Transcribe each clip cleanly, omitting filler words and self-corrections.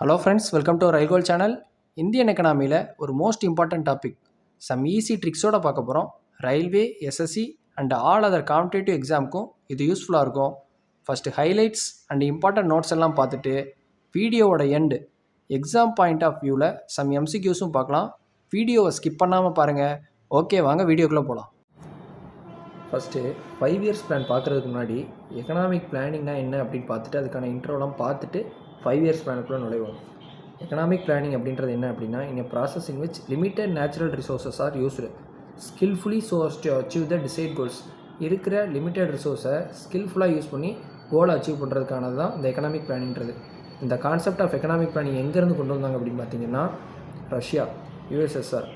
Hello friends, welcome to Rail Goal channel. Indian எக்கனாமியில் ஒரு most important topic, some easy ட்ரிக்ஸோட பார்க்க போகிறோம். Railway, SSC and all other competitive எக்ஸாமுக்கும் இது யூஸ்ஃபுல்லாக இருக்கும். First highlights and important notes எல்லாம் பார்த்துட்டு வீடியோவோட எண்டு எக்ஸாம் பாயிண்ட் ஆஃப் வியூவில் சம் எம்சிக்யூஸும் பார்க்கலாம். வீடியோவை ஸ்கிப் பண்ணாமல் பாருங்கள். ஓகே, வாங்க வீடியோக்குள்ளே போகலாம். ஃபஸ்ட்டு 5 இயர்ஸ் பிளான் பார்க்குறதுக்கு முன்னாடி எக்கனாமிக் பிளானிங்னா என்ன அப்படின்னு பார்த்துட்டு அதுக்கான இன்ட்ரோலாம் பார்த்துட்டு 5 இயர்ஸ் பிளானுக்குள்ளே நுழைவோம். எக்கனாமிக் பிளானிங் அப்படின்றது என்ன அப்படின்னா, in a process in which limited natural resources are used skilfully so as to achieve the decided goals. இருக்கிற லிமிட்டட் ரிசோர்ஸை ஸ்கில்ஃபுல்லாக யூஸ் பண்ணி கோலை அச்சீவ் பண்ணுறதுக்கானது தான் இந்த எக்கனாமிக் பிளானிங்கிறது. இந்த கான்செப்ட் ஆஃப் எக்கனாமிக் பிளானிங் எங்கேருந்து கொண்டு வந்தாங்க அப்படின்னு பார்த்தீங்கன்னா, Russia, USSR.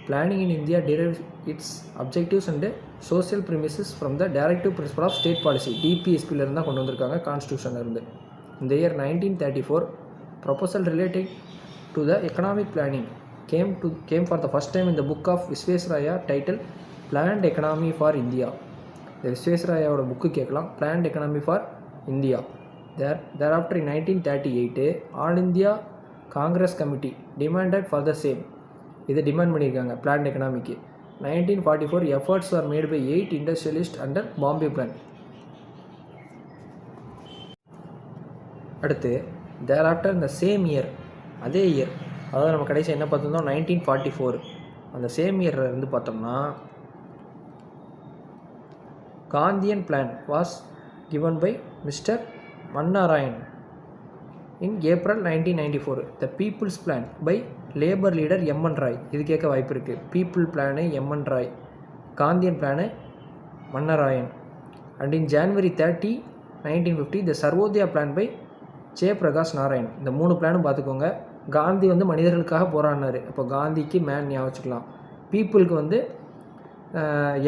Planning in India derives its objectives and social premises from the directive principle of state policy, டிபிஎஸ்பியிலேருந்து தான் கொண்டு வந்திருக்காங்க, கான்ஸ்டியூஷன்லேருந்து. In the year 1934, proposal related to the economic planning came for the first time in the book of Visvesvaraya titled Planned Economy for India. The Visvesvarayaவோட book கேட்கலாம், Planned Economy for India. Thereafter in 1938, All India Congress Committee demanded for the same. இதை demand பண்ணியிருக்காங்க plant economic. 1944 efforts were made by 8 industrialists under Bombay Plan. அடுத்து தேராஃப்டர் இந்த same year, அதே year, அதாவது நம்ம கடைசி என்ன பார்த்துருந்தோம் 1944, அந்த சேம் இயரில் இருந்து பார்த்தோம்னா Gandhian plan was given by mister Mannarayan in April 1994. The people's plan by labour leader M N Roy. இது கேட்க வாய்ப்பு இருக்குது. People plan M N Roy, Gandhian plan Mannarayan. And in January 30, 1950 the Sarvodaya plan by Jayaprakash Narayan. இந்த 3 பிளானும் பார்த்துக்கோங்க. காந்தி வந்து மனிதர்களுக்காக போராடினார், அப்போ காந்திக்கு மேன் ஞாபகம் வச்சுக்கலாம். பீப்புளுக்கு வந்து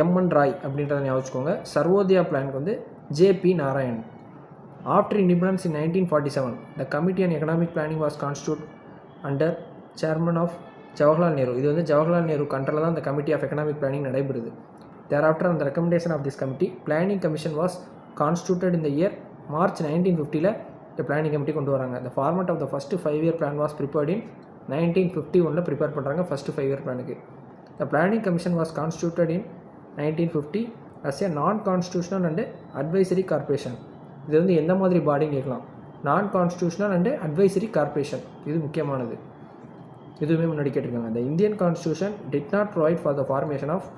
எம்என் ராய் அப்படின்றத ஞாபகம் வச்சுக்கோங்க. சர்வோதயா பிளானுக்கு வந்து JP Narayan. After independence in 1947 the committee on economic planning was constitute under chairman of Jawaharlal Nehru. இது வந்து ஜவஹர்லால் நேரு கண்ட்ரோலில் தான் இந்த கமிட்டி ஆஃப் எக்கனாமிக் பிளானிங் நடைபெறுது. தேராஃப்டர் அந்த recommendation of this committee planning commission was constituted in the year March 1950. இந்த பிளானிங் கமிட்டி கொண்டு வராங்க. The format of the first 5 year plan was prepared in 1951 prepare பண்ணுறாங்க ஃபஸ்ட்டு 5 இயர் பிளானுக்கு. The planning commission was constituted in 1950 as a non constitutional and advisory corporation. இது வந்து எந்த மாதிரி பாடின்னு கேட்கலாம். நான் கான்ஸ்டியூஷனல் அண்டு அட்வைசரி கார்பரேஷன், இது முக்கியமானது. இதுவுமே முன்னாடி கேட்டிருக்காங்க. The Indian constitution did not provide for the formation of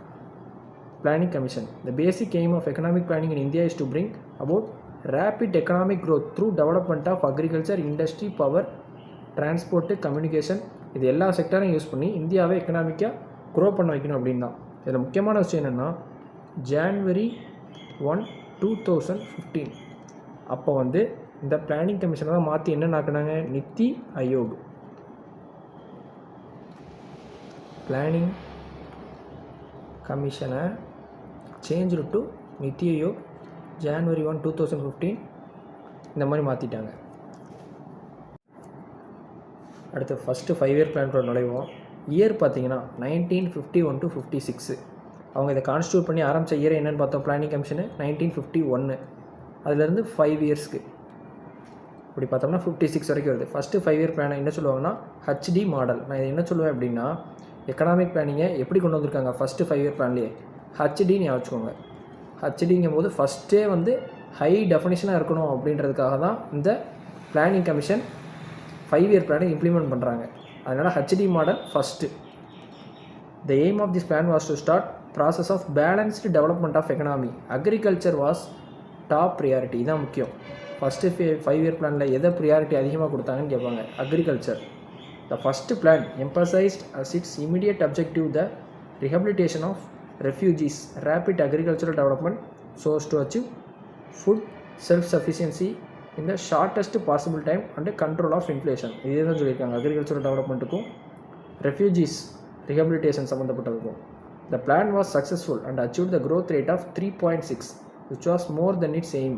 planning commission. The basic aim of economic planning in India is to bring about rapid economic growth through development of agriculture, industry, power, transport, communication. இது எல்லா செக்டரையும் use பண்ணி இந்தியாவை எக்கனாமிக்காக grow பண்ண வைக்கணும் அப்படின்னு தான். இதில் முக்கியமான விஷயம் என்னென்னா, ஜான்வரி 1, 2015 அப்போ வந்து இந்த பிளானிங் கமிஷனை தான் மாற்றி என்ன ஆக்குனாங்க, நித்தி ஆயோக். பிளானிங் கமிஷனை change to NITI Aayog January 1, 2015 இந்த மாதிரி மாற்றிட்டாங்க. அடுத்து ஃபஸ்ட்டு 5 இயர் பிளான் கூட நுழைவோம். இயர் பார்த்தீங்கன்னா 1951 to 56. அவங்க இதை கான்ஸ்டியூட் பண்ணி ஆரம்பித்த இயர் என்னென்னு பார்த்தோம், பிளானிங் கமிஷனு 1951. அதுலேருந்து 5 இயர்ஸ்க்கு இப்படி பார்த்தோம்னா 56 வரைக்கும் வருது. ஃபஸ்ட்டு 5 இயர் பிளானை என்ன சொல்லுவாங்கன்னா ஹச்டி மாடல். நான் இதை என்ன சொல்லுவேன் அப்படின்னா, எக்கனாமிக் பிளானிங்கை எப்படி கொண்டு வந்திருக்காங்க ஃபஸ்ட்டு 5 இயர் பிளான்லேயே ஹச்டின்னு ஞாபகம் வச்சுக்கோங்க. ஹச்டிங்கும் போது ஃபஸ்ட்டே வந்து ஹை டெஃபினிஷனாக இருக்கணும் அப்படின்றதுக்காக தான் இந்த பிளானிங் கமிஷன் 5 இயர் பிளானை இம்ப்ளிமெண்ட் பண்ணுறாங்க. அதனால் HD model first. The aim of this plan was to start process of balanced development of economy. Agriculture was top priority. இதுதான் முக்கியம். ஃபஸ்ட்டு 5 இயர் பிளானில் எதை ப்ரியாரிட்டி அதிகமாக கொடுத்தாங்கன்னு கேட்பாங்க, agriculture. The first plan emphasised as its immediate objective the rehabilitation of refugees, rapid agricultural development so as to achieve food self-sufficiency in the shortest possible time and control of inflation. இதே தான் சொல்லியிருக்காங்க agricultural டெவலப்மெண்ட்டுக்கும் refugees rehabilitation சம்மந்தப்பட்டதுக்கும். The plan was successful and achieved the growth rate of 3.6 which was more than its aim.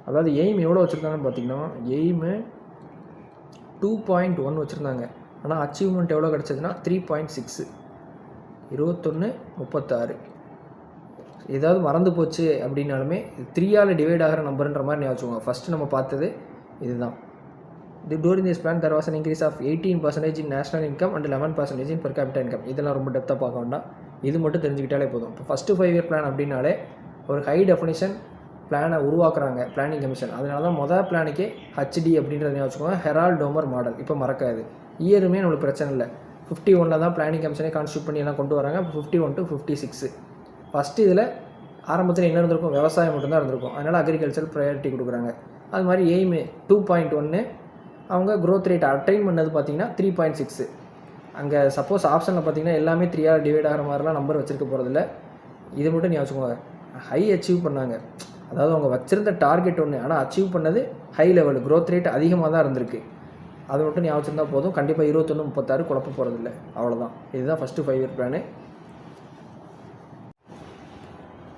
அதாவது aim எவ்வளோ வச்சுருந்தாங்கன்னு பார்த்தீங்கன்னா, aim 2.1 வச்சுருந்தாங்க, ஆனால் அச்சீவ்மெண்ட் எவ்வளோ கிடச்சதுன்னா 3.6. 2136. ஏதாவது மறந்து போச்சு அப்படின்னாலுமே 3ஆல் டிவைட் ஆகிற நம்பருன்ற மாதிரி ஞாபகம் வச்சுக்கோங்க. ஃபஸ்ட்டு நம்ம பார்த்தது இதுதான். during this plan there was an increase of 18% in national income and 11% in per capita income. இதெல்லாம் ரொம்ப டெப்த்தாக பார்க்க வேண்டாம், இது மட்டும் தெரிஞ்சுக்கிட்டாலே போதும். இப்போ ஃபஸ்ட்டு 5 இயர் பிளான் அப்படின்னாலே ஒரு ஹை டெஃபினிஷன் பிளானை உருவாக்குறாங்க பிளானிங் கமிஷன். அதனால தான் மொதல் பிளானுக்கே ஹச்டி அப்படின்றத வச்சுக்கோங்க, ஹெரால்ட் டோமர் மாடல். இப்போ மறக்காது, இயருமே நம்மளுக்கு பிரச்சனை இல்லை. 51 தான் பிளானிங் கமிஷனே கான்ஸ்டியூட் பண்ணி எல்லாம் கொண்டு வராங்க. 51 to 56 ஃபஸ்ட்டு இதில் ஆரம்பத்தில் என்ன இருந்திருக்கும், விவசாயம் மட்டும்தான் இருந்திருக்கும். அதனால் அக்ரிகல்ச்சர் ப்ரையாரிட்டி கொடுக்குறாங்க. அது மாதிரி எய்மு 2.1 அவங்க க்ரோத் ரேட் அட்டைன் பண்ணது பார்த்திங்கன்னா 3.6. அங்கே சப்போஸ் ஆப்ஷனில் பார்த்திங்கன்னா எல்லாமே 3ஆல் டிவைட் ஆகிற மாதிரிலாம் நம்பர் வச்சுருக்க போகிறதில்ல. இது மட்டும் நீ வச்சுக்கோங்க, ஹை அச்சீவ் பண்ணாங்க. அதாவது அவங்க வச்சுருந்த டார்கெட் ஒன்று, ஆனால் அச்சீவ் பண்ணது ஹை லெவல், க்ரோத் ரேட் அதிகமாக தான் இருந்திருக்கு. அது மட்டும் நீ வச்சுருந்தா போதும். கண்டிப்பாக 21-36 குழப்ப போகிறதில்ல, அவ்வளோதான். இதுதான் ஃபஸ்ட்டு 5 இயர் பிளானு.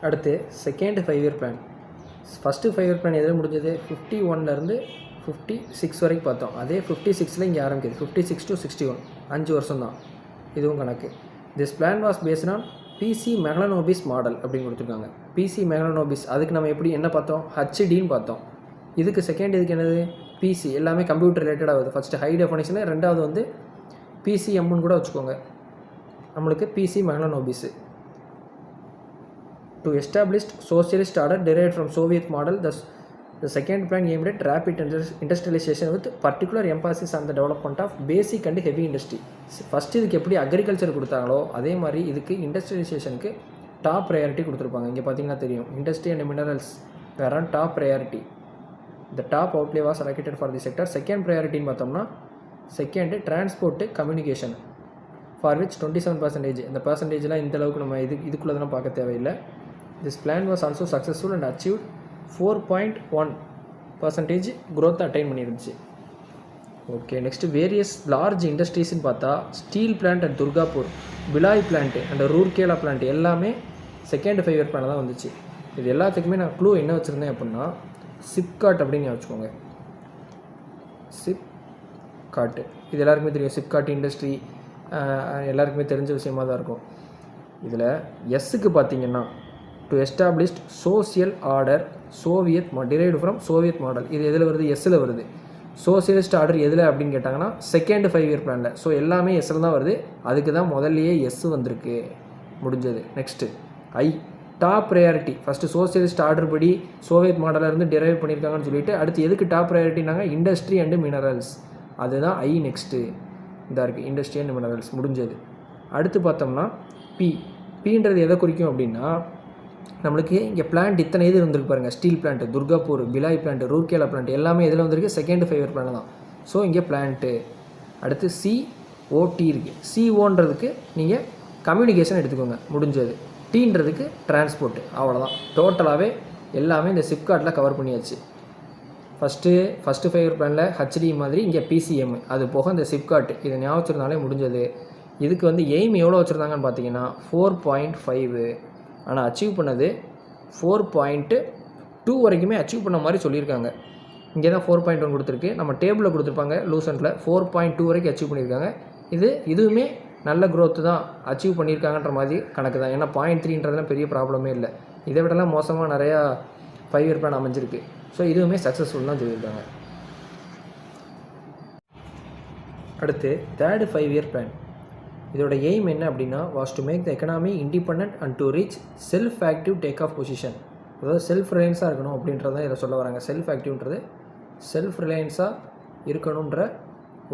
அடுத்து second 5 year plan. First 5 year plan எதில் முடிஞ்சது, 51லேருந்து 56 வரைக்கும் பார்த்தோம். அதே 56ல் இங்கே ஆரம்பிக்குது, 56 to 61, 5 வருஷம் தான் இதுவும் கணக்கு. This plan was based on P C Mahalanobis model அப்படின்னு கொடுத்துருக்காங்க. பிசி மெகலனோபிஸ், அதுக்கு நம்ம எப்படி என்ன பார்த்தோம், ஹச்டின்னு பார்த்தோம். இதுக்கு செகண்ட் இதுக்கு என்னது, பிசி, எல்லாமே கம்ப்யூட்டர் ரிலேட்டட் ஆகுது. ஃபஸ்ட்டு ஹை டெஃபினிஷனு, ரெண்டாவது வந்து பிசிஎம்னு கூட வச்சுக்கோங்க. நம்மளுக்கு PC மெகலனோபிஸு. To establish socialist order derived from Soviet model, the second plan aimed at rapid industrialization with particular emphasis on the development of basic and heavy industry. First இதுக்கு எப்படி agriculture கொடுத்தாங்களோ அதே மாதிரி இதுக்கு இண்டஸ்ட்ரியலைசேஷனுக்கு டாப் ப்ரையாரிட்டி கொடுத்துருப்பாங்க. இங்கே பார்த்தீங்கன்னா தெரியும், industry and minerals were on top priority. The top outlay was allocated for the sector. Second ப்ரையாரிட்டின்னு பார்த்தோம்னா second transport communication, for which 27%. இந்த பர்சன்டேஜ்லாம் இந்த அளவுக்கு நம்ம இதுக்குள்ளே தான் பார்க்க தேவையில்லை. This plan was also successful and achieved 4.1% growth attain பண்ணிருந்துச்சு. ஓகே, நெக்ஸ்ட் வேரியஸ் லார்ஜ் இண்டஸ்ட்ரீஸ்ன்னு பார்த்தா steel plant at Durgapur, Bhilai plant and Rourkela plant எல்லாமே செகண்ட் 5 இயர் பிளான் தான் வந்துச்சு. இது எல்லாத்துக்குமே நான் க்ளூ என்ன வச்சுருந்தேன் அப்படின்னா சிப்காட் அப்படின்னு வச்சுக்கோங்க. சிப்காட்டு இது எல்லாருக்குமே தெரியும். சிப்காட் இண்டஸ்ட்ரி எல்லாருக்குமே தெரிஞ்ச விஷயமாக தான் இருக்கும். இதில் எஸ்ஸுக்கு பார்த்தீங்கன்னா to established social order Soviet derived from Soviet model. இது எதில் வருது, எஸ்ஸில் வருது. சோசியலிஸ்ட் ஆர்டர் எதில் அப்படின்னு கேட்டாங்கன்னா செகண்ட் 5 இயர் பிளானில். ஸோ எல்லாமே எஸ்ஸில் தான் வருது. அதுக்கு தான் முதல்லையே எஸ் வந்திருக்கு, முடிஞ்சது. Next I, top priority. First socialist order படி சோவியத் மாடலில் இருந்து டிரைவ் பண்ணியிருக்காங்கன்னு சொல்லிட்டு அடுத்து எதுக்கு டாப் ப்ரையாரிட்டினாங்க, இண்டஸ்ட்ரி அண்டு மினரல்ஸ். அதுதான் ஐ. நெக்ஸ்ட்டு இதாக இருக்குது, இண்டஸ்ட்ரி அண்ட் மினரல்ஸ், முடிஞ்சது. அடுத்து பார்த்தோம்னா பின்றது எதை குறிக்கும் அப்படின்னா நம்மளுக்கு இங்கே பிளான்ட் இத்தனை இது இருந்திருக்கு பாருங்கள். Steel plant, Durgapur, Bhilai plant, Rourkela plant எல்லாமே இதில் வந்திருக்கு செகண்ட் 5 இயர் பிளான் தான். ஸோ இங்கே பிளான்ட்டு. அடுத்து சிஓடி இருக்குது. சிஓன்றதுக்கு நீங்கள் கம்யூனிகேஷன் எடுத்துக்கோங்க, முடிஞ்சது. டீன்றதுக்கு டிரான்ஸ்போர்ட்டு, அவ்வளோதான். டோட்டலாகவே எல்லாமே இந்த சிப்கார்ட்டில் கவர் பண்ணியாச்சு. ஃபஸ்ட்டு 5 இயர் பிளானில் ஹச்டி மாதிரி இங்கே பிசிஎம், அது போக இந்த சிப்கார்ட், இதை ஞாபகம் வச்சுருந்தாலே முடிஞ்சது. இதுக்கு வந்து எய்ம் எவ்வளோ வச்சுருந்தாங்கன்னு பார்த்தீங்கன்னா 4.5, ஆனால் அச்சீவ் பண்ணது 4.2 வரைக்குமே அச்சீவ் பண்ண மாதிரி சொல்லியிருக்காங்க. இங்கே தான் 4.1 கொடுத்துருக்கு, நம்ம டேபிளில் கொடுத்துருப்பாங்க லூசன்ட்டில் 4.2 வரைக்கும் அச்சீவ் பண்ணியிருக்காங்க. இதுவுமே நல்ல க்ரோத்து தான் அச்சீவ் பண்ணியிருக்காங்கன்ற மாதிரி கணக்கு தான். ஏன்னா 0.3ன்றதுலாம் பெரிய ப்ராப்ளமே இல்லை. இதை விடலாம் மோசமாக நிறையா 5 இயர் பிளான் அமைஞ்சிருக்கு. ஸோ இதுவுமே சக்ஸஸ்ஃபுல் தான் சொல்லியிருக்காங்க. அடுத்து தேர்டு 5 இயர் பிளான். இதோட எய்ம் என்ன அப்படின்னா was to make the economy independent and to reach self active take off position. அதாவது செல்ஃப் ரிலையன்ஸாக இருக்கணும் அப்படின்றதான் இதை சொல்ல வராங்க. செல்ஃப் ஆக்டிவ்ன்றது செல்ஃப் ரிலையன்ஸாக இருக்கணுன்ற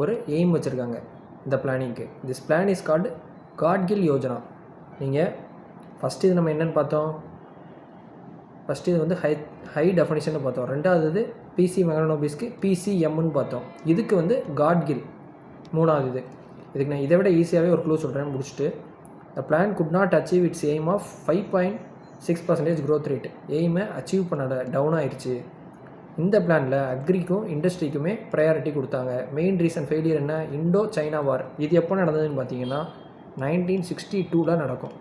ஒரு எய்ம் வச்சுருக்காங்க இந்த பிளானிங்க்கு. This plan is called Gadgil Yojana. நீங்கள் ஃபஸ்ட்டு இது நம்ம என்னென்னு பார்த்தோம், ஃபஸ்ட்டு இது வந்து ஹை டெஃபினிஷன் பார்த்தோம். ரெண்டாவது இது பிசி மெகலனோபிஸ்க்கு பிசிஎம்னு பார்த்தோம். இதுக்கு வந்து காட்கில் மூணாவது இதுக்கு நான் இதை விட ஈஸியாகவே ஒரு க்ளூ சொல்கிறேன் முடிச்சுட்டு. The plan could not achieve its aim of 5.6% growth rate. எய்மை அச்சீவ் பண்ண டவுன் ஆயிடுச்சு. இந்த பிளானில் அக்ரிக்கும் இண்டஸ்ட்ரிக்குமே ப்ரையாரிட்டி கொடுத்தாங்க. மெயின் ரீசன் ஃபெயிலியர் என்ன, இண்டோ சைனா வார். இது எப்போ நடந்ததுன்னு பார்த்தீங்கன்னா 1962 நடக்கும்.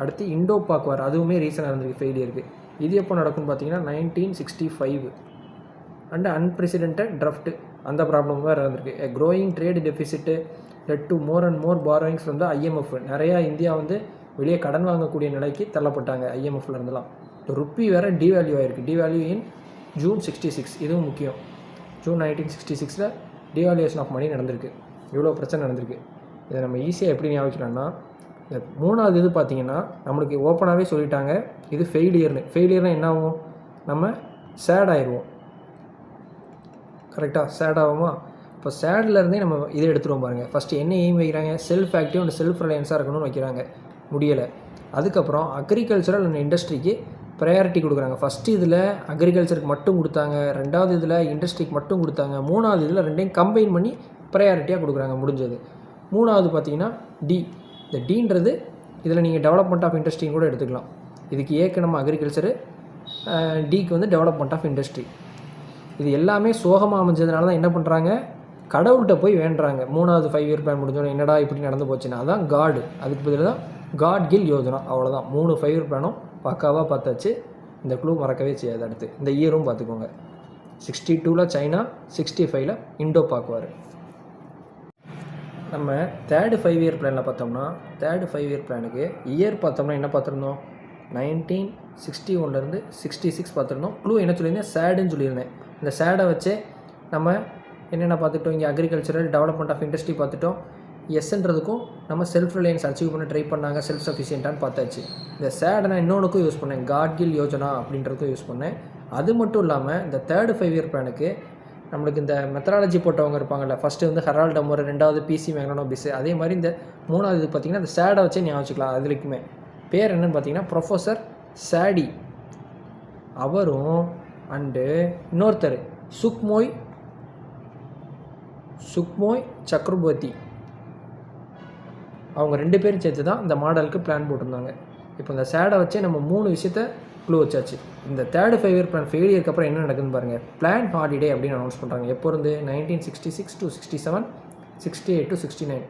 அடுத்து இண்டோ பாக் வார், அதுவுமே ரீசனாக இருந்திருக்கு ஃபெயிலியருக்கு. இது எப்போ நடக்கும்னு பார்த்தீங்கன்னா 1965. அண்ட் அன்பிரசிடென்டட் ட்ரஃப்ட், அந்த ப்ராப்ளம் வேறு இருந்திருக்கு. Growing trade deficit led to more and more borrowings வந்து ஐஎம்எஃப். நிறையா இந்தியா வந்து வெளியே கடன் வாங்கக்கூடிய நிலைக்கு தள்ளப்பட்டாங்க ஐஎம்எஃப்ல இருந்தெல்லாம். ருப்பி வேறு டிவேல்யூ ஆகிருக்கு. டிவேல்யூ இன் June 66, இதுவும் முக்கியம். June 1966 டிவாலுவேஷன் ஆஃப் மணி நடந்திருக்கு. இவ்வளோ பிரச்சனை நடந்திருக்கு. இதை நம்ம ஈஸியாக எப்படி ஞாபகிக்கலாம்னா, இந்த 3வது இது பார்த்திங்கன்னா நம்மளுக்கு ஓப்பனாகவே சொல்லிட்டாங்க இது ஃபெயிலியர்னால் என்ன ஆகும், நம்ம சேட் ஆயிடுவோம். கரெக்டாக சேட் ஆகுமா? இப்போ சேட்லேருந்தே நம்ம இதை எடுத்துருவோம் பாருங்கள். ஃபஸ்ட்டு என்ன எய்ம் வைக்கிறாங்க, செல்ஃப் ஆக்டிவ் அண்ட் செல்ஃப் ரிலையன்ஸாக இருக்கணும்னு வைக்கிறாங்க, முடியலை. அதுக்கப்புறம் அக்ரிகல்ச்சரல் அண்ட் இண்டஸ்ட்ரிக்கு ப்ரையாரிட்டி கொடுக்குறாங்க. ஃபஸ்ட்டு இதில் அக்ரிகல்ச்சருக்கு மட்டும் கொடுத்தாங்க, 2வது இதில் இண்டஸ்ட்ரிக்கு மட்டும் கொடுத்தாங்க, 3வது இதில் ரெண்டையும் கம்பைன் பண்ணி ப்ரையாரிட்டியாக கொடுக்குறாங்க. முடிஞ்சது. 3வது பார்த்தீங்கன்னா டி. இந்த டீன்றது இதில் நீங்கள் டெவலப்மெண்ட் ஆஃப் இண்டஸ்ட்ரின்னு கூட எடுத்துக்கலாம். இதுக்கு ஏக்கு நம்ம அக்ரிகல்ச்சரு, டிக்கு வந்து டெவலப்மெண்ட் ஆஃப் இண்டஸ்ட்ரி. இது எல்லாமே சோகமாக அமைஞ்சதுனால தான் என்ன பண்ணுறாங்க, கடவுள்கிட்ட போய் வேண்டுறாங்க. 3வது 5 இயர் பிளான் முடிஞ்சோன்னே என்னடா இப்படி நடந்து போச்சுன்னா அதான் காடு. அதுக்கு பதில் தான் காட் கில் யோஜனா. அவ்வளோதான். 3 5 இயர் பிளானும் பக்காவாக பார்த்தாச்சு. இந்த க்ளூ மறக்கவே செய்யாது. அடுத்து இந்த இயரும் பார்த்துக்கோங்க. 62ல் சைனா, 65ல் இண்டோ பாக்குவார். நம்ம 3rd 5 இயர் பிளானில் பார்த்தோம்னா 3rd 5 இயர் பிளானுக்கு இயர் பார்த்தோம்னா என்ன பார்த்துருந்தோம், 1961லேருந்து 66 பார்த்துருந்தோம். க்ளூ என்ன சொல்லியிருந்தேன், சேடுன்னு சொல்லியிருந்தேன். இந்த சேடை வச்சே நம்ம என்னென்ன பார்த்துட்டோம், இங்கே அக்ரிகல்ச்சரல் டெவலப்மெண்ட் ஆஃப் இண்டஸ்ட்ரி பார்த்துட்டோம். எஸ்ன்றதுக்கும் நம்ம செல்ஃப் ரிலையன்ஸ் அச்சீவ் பண்ண ட்ரை பண்ணாங்க, செல்ஃப் சஃபிஷியன்ட்டான்னு பார்த்தாச்சு. இந்த சேடை நான் இன்னொன்றுக்கும் யூஸ் பண்ணேன், காட் கில் யோஜனா அப்படின்றதுக்கும் யூஸ் பண்ணேன். அது மட்டும் இல்லாமல் இந்த 3rd 5 இயர் பிளானுக்கு நம்மளுக்கு இந்த மெத்தடாலஜி போட்டவங்க இருப்பாங்கள்ல, ஃபஸ்ட்டு வந்து ஹெரால்ட் டம்மர், 2வது பிசி மேக்னோபிஸ், அதே மாதிரி இந்த 3வது இது பார்த்திங்கன்னா இந்த சேடை வச்சே ஞாபகம் வச்சுக்கலாம். அதுலேயுமே பேர் என்னென்னு பார்த்தீங்கன்னா ப்ரொஃபஸர் சேடி. அவரும் அண்டு இன்னொருத்தர் சுக்மோய் சக்ரபர்த்தி, அவங்க 2 பேரும் சேர்த்து தான் இந்த மாடலுக்கு பிளான் போட்டிருந்தாங்க. இப்போ இந்த சேடை வச்சே நம்ம 3 விஷயத்த க்ளூ வச்சாச்சு. இந்த 3rd 5 இயர் பிளான் ஃபெயிலியருக்கு அப்புறம் என்ன நடக்குதுன்னு பாருங்கள். பிளான் ஹாலிடே அப்படின்னு அனௌன்ஸ் பண்ணுறாங்க. எப்போ இருந்து 1966 to 67, 68 to 69.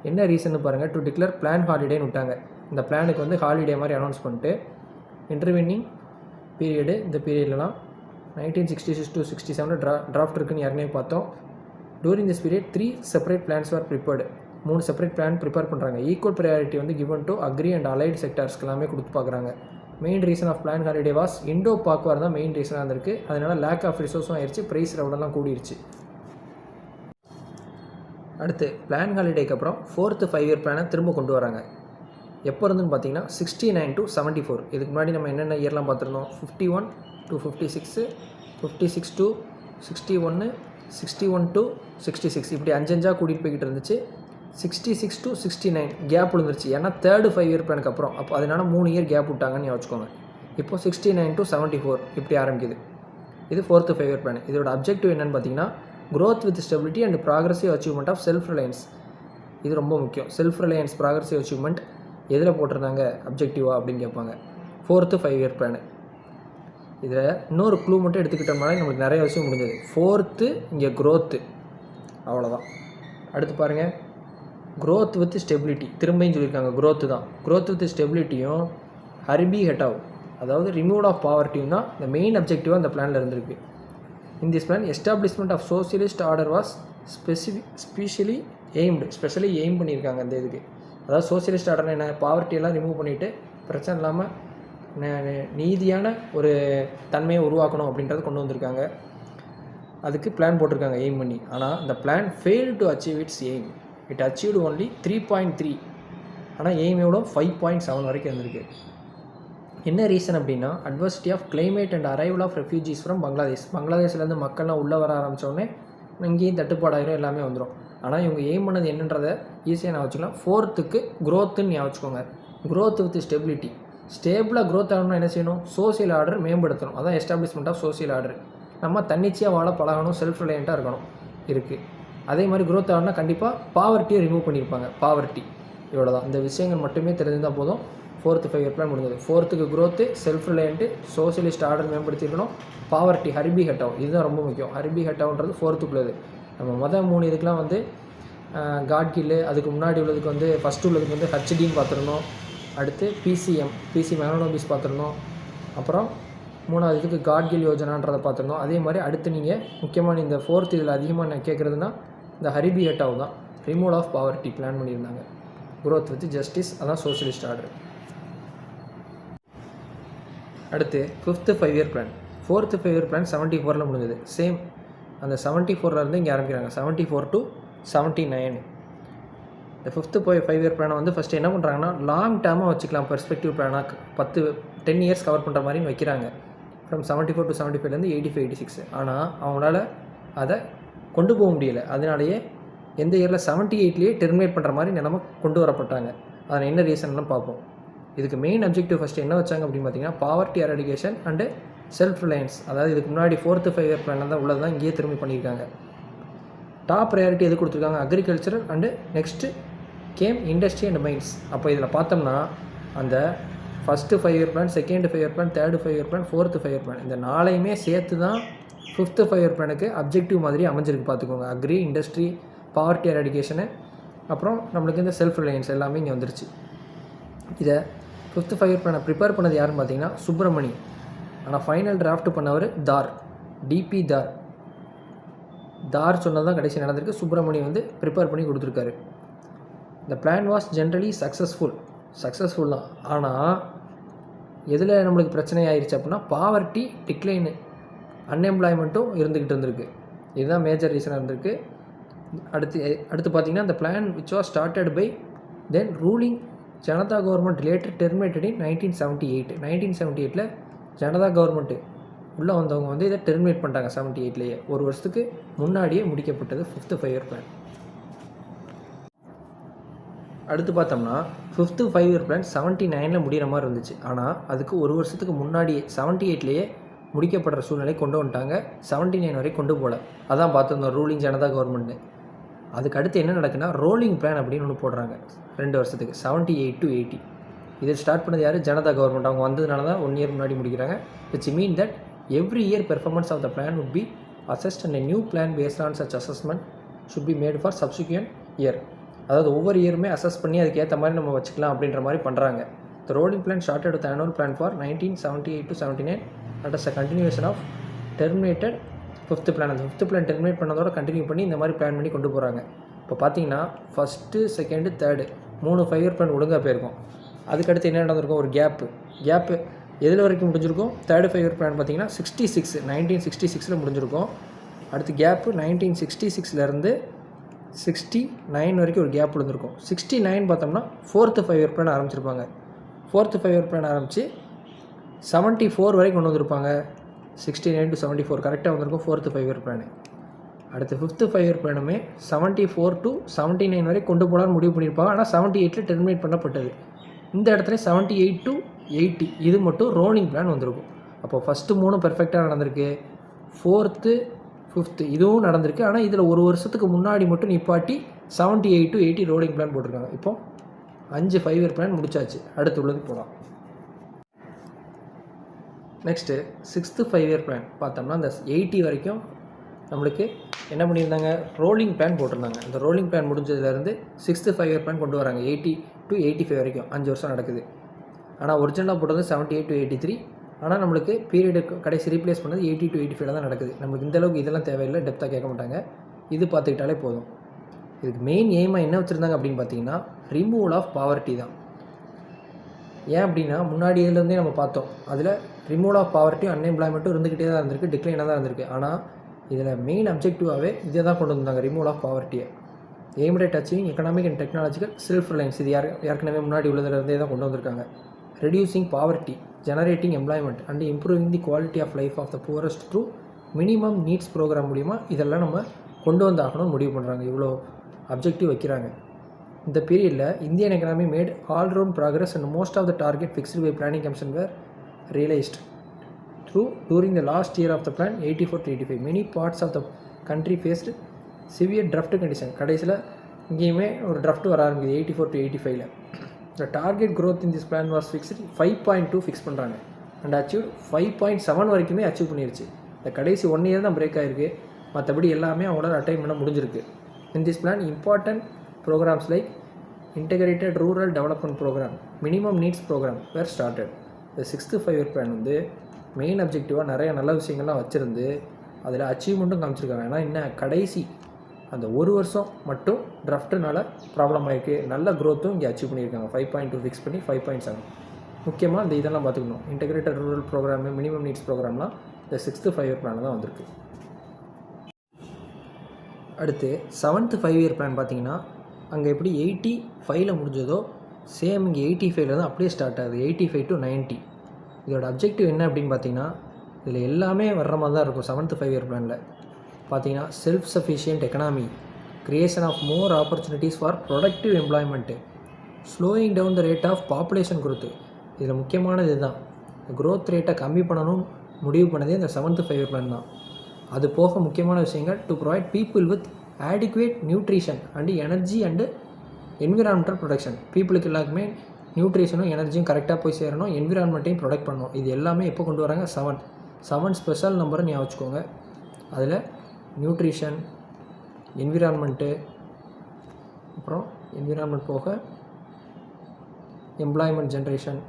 என்ன ரீசன்னு பாருங்கள், டு டிக்ளேர் பிளான் ஹாலிடேன்னு விட்டாங்க. இந்த பிளானுக்கு வந்து ஹாலிடே மாதிரி அனௌன்ஸ் பண்ணிட்டு இன்டர்வெனிங் பீரியடு, இந்த பீரியட்லலாம் 1966 to 67 டிராஃப்ட் இருக்குன்னு ஏற்கனவே பார்த்தோம். During this period 3 separate plans are prepared. 3 separate plan prepare பண்ணுறாங்க. ஈக்குவல் ப்ரையாரிட்டி வந்து given to agri and allied செக்டார்ஸ்க்கு எல்லாமே கொடுத்து பார்க்குறாங்க. Main reason of plan holiday was Indo Pak war தான் மெயின் ரீசனாக இருந்திருக்கு. அதனால் லேக் ஆஃப் ரிசோர்ஸும் ஆயிடுச்சு, ப்ரைஸ் லெவலெல்லாம் கூடிருச்சு. அடுத்து பிளான் ஹாலிடேக்கு அப்புறம் 4th 5 இயர் பிளானை திரும்ப கொண்டு வராங்க. எப்போ இருந்துன்னு பார்த்தீங்கன்னா 69 to 74. இதுக்கு முன்னாடி நம்ம என்னென்ன இயர்லாம் பார்த்துருந்தோம், 51 to 56, 56 to 61, 61 to 66, இப்படி 5 கூட்டிகிட்டு போய்கிட்டு இருந்துச்சு. 66 to 69 கேப் விழுந்துருச்சு. ஏன்னா 3rd 5 இயர் பிளானுக்கு அப்புறம் அப்போ அதனால் 3 இயர் கேப் விட்டாங்கன்னு வச்சுக்கோங்க. இப்போ 69 to 74 இப்படி ஆரம்பிக்குது. இது 4th 5 இயர் பிளான். இதோட அப்ஜெக்டிவ் என்னென்னு பார்த்தீங்கன்னா growth with stability and progressive achievement of self reliance. இது ரொம்ப முக்கியம். செல்ஃப் ரிலையன்ஸ் ப்ராக்ரஸிவ் அச்சீவ்மெண்ட் எதில் போட்டிருந்தாங்க அப்ஜெக்டிவா அப்படின்னு கேட்பாங்க. 4th 5 year plan. இதில் இன்னொரு க்ளூ மட்டும் எடுத்துக்கிட்டோம்னாலே நம்மளுக்கு நிறைய விஷயம் முடிஞ்சது. 4th இங்கே growth, அவ்வளோதான். அடுத்து பாருங்கள், growth with stability திரும்பியும் சொல்லியிருக்காங்க. growth தான். growth with ஸ்டெபிலிட்டியும் ஹர்பி ஹெட்டாவ், அதாவது ரிமூவ் ஆஃப் பாவர்ட்டியும் தான் இந்த மெயின் அப்ஜெக்டிவாக அந்த பிளானில் இருந்திருக்கு. In this plan establishment of socialist order was specially aim பண்ணியிருக்காங்க இந்த இதுக்கு. அதாவது சோசியலிஸ்ட் ஆர்டர்னா என்ன, பாவர்ட்டியெல்லாம் ரிமூவ் பண்ணிவிட்டு பிரச்சனை இல்லாமல் நீதியான ஒரு தன்மையை உருவாக்கணும் அப்படின்றத கொண்டு வந்திருக்காங்க. அதுக்கு பிளான் போட்டிருக்காங்க எய்ம் பண்ணி. ஆனால் இந்த plan fail to achieve its aim. It achieved only 3.3. ஆனால் எய்ம் எவ்வளோ 5.7 வரைக்கும் இருந்திருக்கு. என்ன ரீசன் அப்படின்னா adversity of climate and arrival of refugees from Bangladesh. பங்களாதேஷ்லேருந்து மக்கள்லாம் உள்ளே வர ஆரம்பித்தோடனே இங்கேயும் தட்டுப்பாடாயிரும், எல்லாமே வந்துடும். ஆனால் இவங்க எய்ம் பண்ணது என்னன்றதை ஈஸியாக நான் வச்சுக்கலாம். 4th க்ரோத்துன்னு ஞாபகம் வச்சுக்கோங்க. Growth with stability. ஸ்டேபிளாக க்ரோத் ஆகணும்னா என்ன செய்யணும், சோசியல் ஆர்டர் மேம்படுத்தணும். அதான் எஸ்டாப்ளிஷ்மெண்ட் ஆஃப் சோசியல் ஆர்டர். நம்ம தன்னிச்சையாக வாழ பழகணும், செல்ஃப் ரிலையண்ட்டாக இருக்கணும் இருக்குது. அதே மாதிரி க்ரோத் ஆகணும்னா கண்டிப்பாக பாவர்ட்டியை ரிமூவ் பண்ணியிருப்பாங்க. பாவர்ட்டி இவ்வளோ தான். இந்த விஷயங்கள் மட்டுமே தெரிஞ்சிருந்தால் போதும். 4th 5 இயர் பிளான் முடிஞ்சது. 4th growth, self reliant, socialist order மேம்படுத்தியிருக்கணும், பாவர்ட்டி, ஹர்பி ஹெட்டாவ், இதுதான் ரொம்ப முக்கியம். ஹர்பி ஹெட்டாவ்ன்றது 4th உள்ளது. நம்ம மொதல் 3 இதுக்கெலாம் வந்து காட் கில்லு, அதுக்கு முன்னாடி உள்ளதுக்கு வந்து ஃபஸ்ட்டு உள்ளதுக்கு வந்து ஹச்டின்னு பார்த்துருந்தோம். அடுத்து பிசி மேக்னோபிஸ் பார்த்துருந்தோம். அப்புறம் 3வது இதுக்கு காட் கில் யோஜனான்றதை பார்த்துருந்தோம். அதே மாதிரி அடுத்து நீங்கள் முக்கியமான இந்த 4th இதில் அதிகமாக நான் கேட்குறதுனா இந்த ஹர்பி ஹெட்டாவ் தான். ரிமூவ் ஆஃப் பாவர்ட்டி பிளான் பண்ணியிருந்தாங்க. க்ரோத் வித் ஜஸ்டிஸ், அதான் சோசியலிஸ்ட் ஆர்டர். அடுத்து 5th 5 year plan. 4th 5 year plan 74ல் முடிஞ்சது. சேம் அந்த 74 இங்கே ஆரம்பிக்கிறாங்க. 74 to 79. இந்த 5th 5-year பிளானை வந்து ஃபஸ்ட்டு என்ன பண்ணுறாங்கன்னா லாங் டேர்மாக வச்சுக்கலாம், பெர்ஸ்பெக்டிவ் பிளானாக 10 இயர்ஸ் கவர் பண்ணுற மாதிரின்னு வைக்கிறாங்க. From 74 to 75 85 86. ஆனால் அவங்களால அதை கொண்டு போக முடியலை. அதனாலேயே எந்த இயரில் 78லேயே டெர்மினேட் பண்ணுற மாதிரி நிலமை கொண்டு வரப்பட்டாங்க. அதில் என்ன ரீசன்லாம் பார்ப்போம். இதுக்கு மெயின் அப்ஜெக்டிவ் ஃபஸ்ட்டு என்ன வச்சாங்க அப்படின்னு பார்த்தீங்கன்னா poverty eradication and self Reliance. அதாவது இதுக்கு முன்னாடி 4th 5-year பிளானில் தான் உள்ளது தான் இங்கேயே திரும்பி பண்ணியிருக்காங்க. டாப் ப்ரையாரிட்டி எது கொடுத்துருக்காங்க? Agricultural and next came industry and mines. அப்போ இதில் பார்த்தோம்னா அந்த first 5-year plan, second 5-year plan, third 5-year plan, 4th 5-year plan, இந்த 4ஐயுமே சேர்த்து தான் 5th 5-year பிளானுக்கு அப்ஜெக்டிவ் மாதிரி அமைஞ்சிருக்கு. பார்த்துக்கோங்க, அக்ரி, இண்டஸ்ட்ரி, பாவர்ட்டி எரடிகேஷனு, அப்புறம் நம்மளுக்கு இந்த செல்ஃப் ரிலையன்ஸ் எல்லாமே இங்கே வந்துருச்சு. இதை 5th 5-year பிளானை ப்ரிப்பேர் பண்ணது யாருன்னு பார்த்தீங்கன்னா சுப்பிரமணி. ஆனால் ஃபைனல் டிராஃப்ட் பண்ணவர் தார், டிபி தார் சொன்னது தான் கடைசி நடந்திருக்கு. சுப்பிரமணி வந்து ப்ரிப்பேர் பண்ணி கொடுத்துருக்காரு. இந்த பிளான் வாஸ் ஜென்ரலி சக்ஸஸ்ஃபுல் தான். ஆனால் எதில் நம்மளுக்கு பிரச்சனை ஆயிடுச்சு அப்படின்னா பாவர்ட்டி டிக்ளைனு, அன்எம்ப்ளாய்மெண்ட்டும் இருந்துக்கிட்டு. இதுதான் மேஜர் ரீசனாக இருந்திருக்கு. அடுத்து பார்த்திங்கன்னா இந்த plan which was started by then ruling Janata government later terminated in 1978. 1978 Janata government உள்ளே வந்தவங்க வந்து இதை டெர்மினேட் பண்ணிட்டாங்க. 78லேயே ஒரு வருஷத்துக்கு முன்னாடியே முடிக்கப்பட்டது 5th 5-year பிளான். அடுத்து பார்த்தோம்னா 5th 5-year பிளான் 79ல் முடிகிற மாதிரி இருந்துச்சு. ஆனால் அதுக்கு ஒரு வருஷத்துக்கு முன்னாடியே 78லேயே முடிக்கப்படுற சூழ்நிலை கொண்டு வந்துட்டாங்க. 79 வரை கொண்டு போகல. அதான் பார்த்துருந்தோம் ரூலிங் ஜனதா கவர்மெண்ட்டு. அதுக்கு அடுத்து என்ன நடக்குன்னா ரோலிங் பிளான் அப்படின்னு ஒன்று போடுறாங்க 2 வருஷத்துக்கு, 78 to 80. இதை ஸ்டார்ட் பண்ணது யார்? ஜனதா கவர்மெண்ட். அவங்க வந்ததுனால தான் 1 year முன்னாடி முடிக்கிறாங்க. Which mean that every year performance of the plan would be assessed and a new plan based on such assessment should be made for subsequent year. அதாவது ஒவ்வொரு இயருமே அசஸ் பண்ணி அதுக்கேற்ற மாதிரி நம்ம வச்சுக்கலாம் அப்படின்ற மாதிரி பண்ணுறாங்க. த rolling plan started with annual plan for 1978 to 79 and as a continuation of terminated 5th plan. அந்த 5th பிளான் டெர்மினேட் பண்ணதோட கண்டினியூ பண்ணி இந்த மாதிரி பிளான் பண்ணி கொண்டு போகிறாங்க. இப்போ பார்த்தீங்கன்னா first, second, third 3 5-year plan ஒழுங்காக போயிருக்கும். அதுக்கடுத்து என்ன நடந்திருக்கும்? ஒரு கேப்பு எதில் வரைக்கும் முடிஞ்சிருக்கும்? தேர்டு 5-year பிளான் பார்த்தீங்கன்னா 1966 முடிஞ்சிருக்கும். அடுத்து கேப்பு 1966 69 வரைக்கும் ஒரு கேப் விழுந்திருக்கும். 69 பார்த்தோம்னா 4th 5-year plan ஆரம்பிச்சிருப்பாங்க. 4th 5-year plan ஆரம்பித்து 74 வரைக்கும் கொண்டு வந்திருப்பாங்க. 69 to 74 கரெக்டாக வந்திருக்கும் 4th 5-year பிளான். அடுத்து 5th 5-year பிளானுமே 74 to 79 வரை கொண்டு போகலான்னு முடிவு பண்ணியிருப்பாங்க. ஆனால் 78ல் டெர்மினேட் பண்ணப்பட்டது. இந்த இடத்துல 78 to 80 இது மட்டும் ரோலிங் பிளான் வந்திருக்கும். அப்போ ஃபஸ்ட்டு 3 பெர்ஃபெக்டாக நடந்திருக்கு. 4th 5th இதுவும் நடந்திருக்கு. ஆனால் இதில் ஒரு வருஷத்துக்கு முன்னாடி மட்டும் நிப்பாட்டி 78 to 80 ரோலிங் பிளான் போட்டிருக்காங்க. இப்போது 5 5-year பிளான் முடிச்சாச்சு. அடுத்து உள்ளது போகலாம். நெக்ஸ்ட்டு 6th 5-year பிளான் பார்த்தோம்னா இந்த 80 வரைக்கும் நம்மளுக்கு என்ன பண்ணியிருந்தாங்க? ரோலிங் பிளான் போட்டிருந்தாங்க. இந்த rolling plan முடிஞ்சதுலேருந்து 6th 5-year plan கொண்டு வராங்க. 80 to 85 வரைக்கும் 5 வருஷம் நடக்குது. ஆனால் ஒரிஜினலாக போட்டது 78 to 83. ஆனால் நம்மளுக்கு பீரியடு கடைசி ரீப்ளேஸ் பண்ணது 80 to 85 தான் நடக்குது. நம்மளுக்கு இந்தளவுக்கு இதெல்லாம் தேவையில்லை, டெப்த்தாக கேட்க மாட்டாங்க. இது பார்த்துக்கிட்டாலே போதும். இதுக்கு மெயின் எய்மாக என்ன வச்சுருந்தாங்க அப்படின்னு பார்த்தீங்கன்னா ரிமூவல் ஆஃப் பாவர்ட்டி தான். ஏன் அப்படின்னா முன்னாடி இதுலேருந்தே நம்ம பார்த்தோம். அதில் ரிமூவல் ஆஃப் பாவர்ட்டியும் அன்எம்ப்ளாய்மெண்ட்டும் இருந்துக்கிட்டே தான் இருந்திருக்கு, டிக்ளைனாக தான் இருந்திருக்கு. ஆனால் இதில் மெயின் அப்ஜெக்டிவாகவே இதை தான் கொண்டு வந்தாங்க, ரிமூவல் ஆஃப் பாவர்ட்டியை. Aimed at achieving economic and technological self reliance. இது ஏற்கனவே முன்னாடி உள்ளதுலேருந்தே தான் கொண்டு வந்திருக்காங்க. Reducing poverty, generating employment and improving the quality of life of the poorest through minimum needs programme மூலிமா இதெல்லாம் நம்ம கொண்டு வந்தாகணும்னு முடிவு பண்ணுறாங்க. இவ்வளோ அப்ஜெக்டிவ் வைக்கிறாங்க. இந்த பீரியடில் Indian economy made all round progress and most of the target fixed by planning commission were realised during the last year of the plan 84 to 85. Many parts of the country faced severe drought condition. கடைசியில் இங்கேயுமே ஒரு drought வர ஆரம்பிக்குது 84 to 85. The target growth in this plan was fixed 5.2 fix பண்ணுறாங்க and achieve 5.7 வரைக்குமே achieve பண்ணிருச்சு. இந்த கடைசி 1 year தான் பிரேக் ஆகிருக்கு. மற்றபடி எல்லாமே அவங்களால அட்டைன் பண்ண முடிஞ்சிருக்கு. In this plan important programs like integrated rural development program, minimum needs program were started. The 6th 5-year plan வந்து மெயின் அப்ஜெக்டிவாக நிறைய நல்ல விஷயங்கள்லாம் வச்சுருந்து அதில் அச்சீவ்மெண்ட்டும் காமிச்சிருக்காங்க. ஏன்னா இன்னும் கடைசி அந்த ஒரு வருஷம் மட்டும் ட்ரஃப்ட்டுனால ப்ராப்ளம் ஆகிருக்கு. நல்ல க்ரோத்தும் இங்கே அச்சீவ் பண்ணியிருக்காங்க. 5.2 ஃபிக்ஸ் பண்ணி 5.7. முக்கியமாக இந்த இதெல்லாம் பார்த்துக்கணும். Integrated rural programme, minimum needs ப்ரோக்ராம்லாம் இந்த 6th 5-year பிளான் தான் வந்திருக்கு. அடுத்து 7th 5 இயர் பிளான் பார்த்தீங்கன்னா அங்கே எப்படி 85ல் முடிஞ்சதோ சேம் இங்கே 85ல் தான் அப்படியே ஸ்டார்ட் ஆகுது. 85 to 90. இதோட அப்ஜெக்டிவ் என்ன அப்படின்னு பார்த்தீங்கன்னா இதில் எல்லாமே வர்ற மாதிரி தான் இருக்கும். 7th 5 இயர் பிளானில் பார்த்தீங்கன்னா self sufficient economy, creation of more opportunities for productive employment, slowing down the rate of population growth. இதில் முக்கியமானது இதுதான். க்ரோத் ரேட்டை கம்மி பண்ணணும்னு முடிவு பண்ணதே இந்த 7th 5 இயர் பிளான் தான். அது போக முக்கியமான விஷயங்கள் to provide people with adequate nutrition and energy and environmental production. பீப்புளுக்கு எல்லாருக்குமே நியூட்ரிஷனும் எனர்ஜியும் கரெக்டாக போய் சேரணும், என்விரான்மெண்ட்டையும் ப்ரொடக்ட் பண்ணணும். இது எல்லாமே எப்போ கொண்டு வராங்க? 7 ஸ்பெஷல் நம்பரை ஞாபகம் வச்சுக்கோங்க. அதில் நியூட்ரிஷன், என்விரான்மெண்ட்டு, அப்புறம் என்விரான்மெண்ட் போக எம்ப்ளாய்மெண்ட் ஜென்ரேஷன்,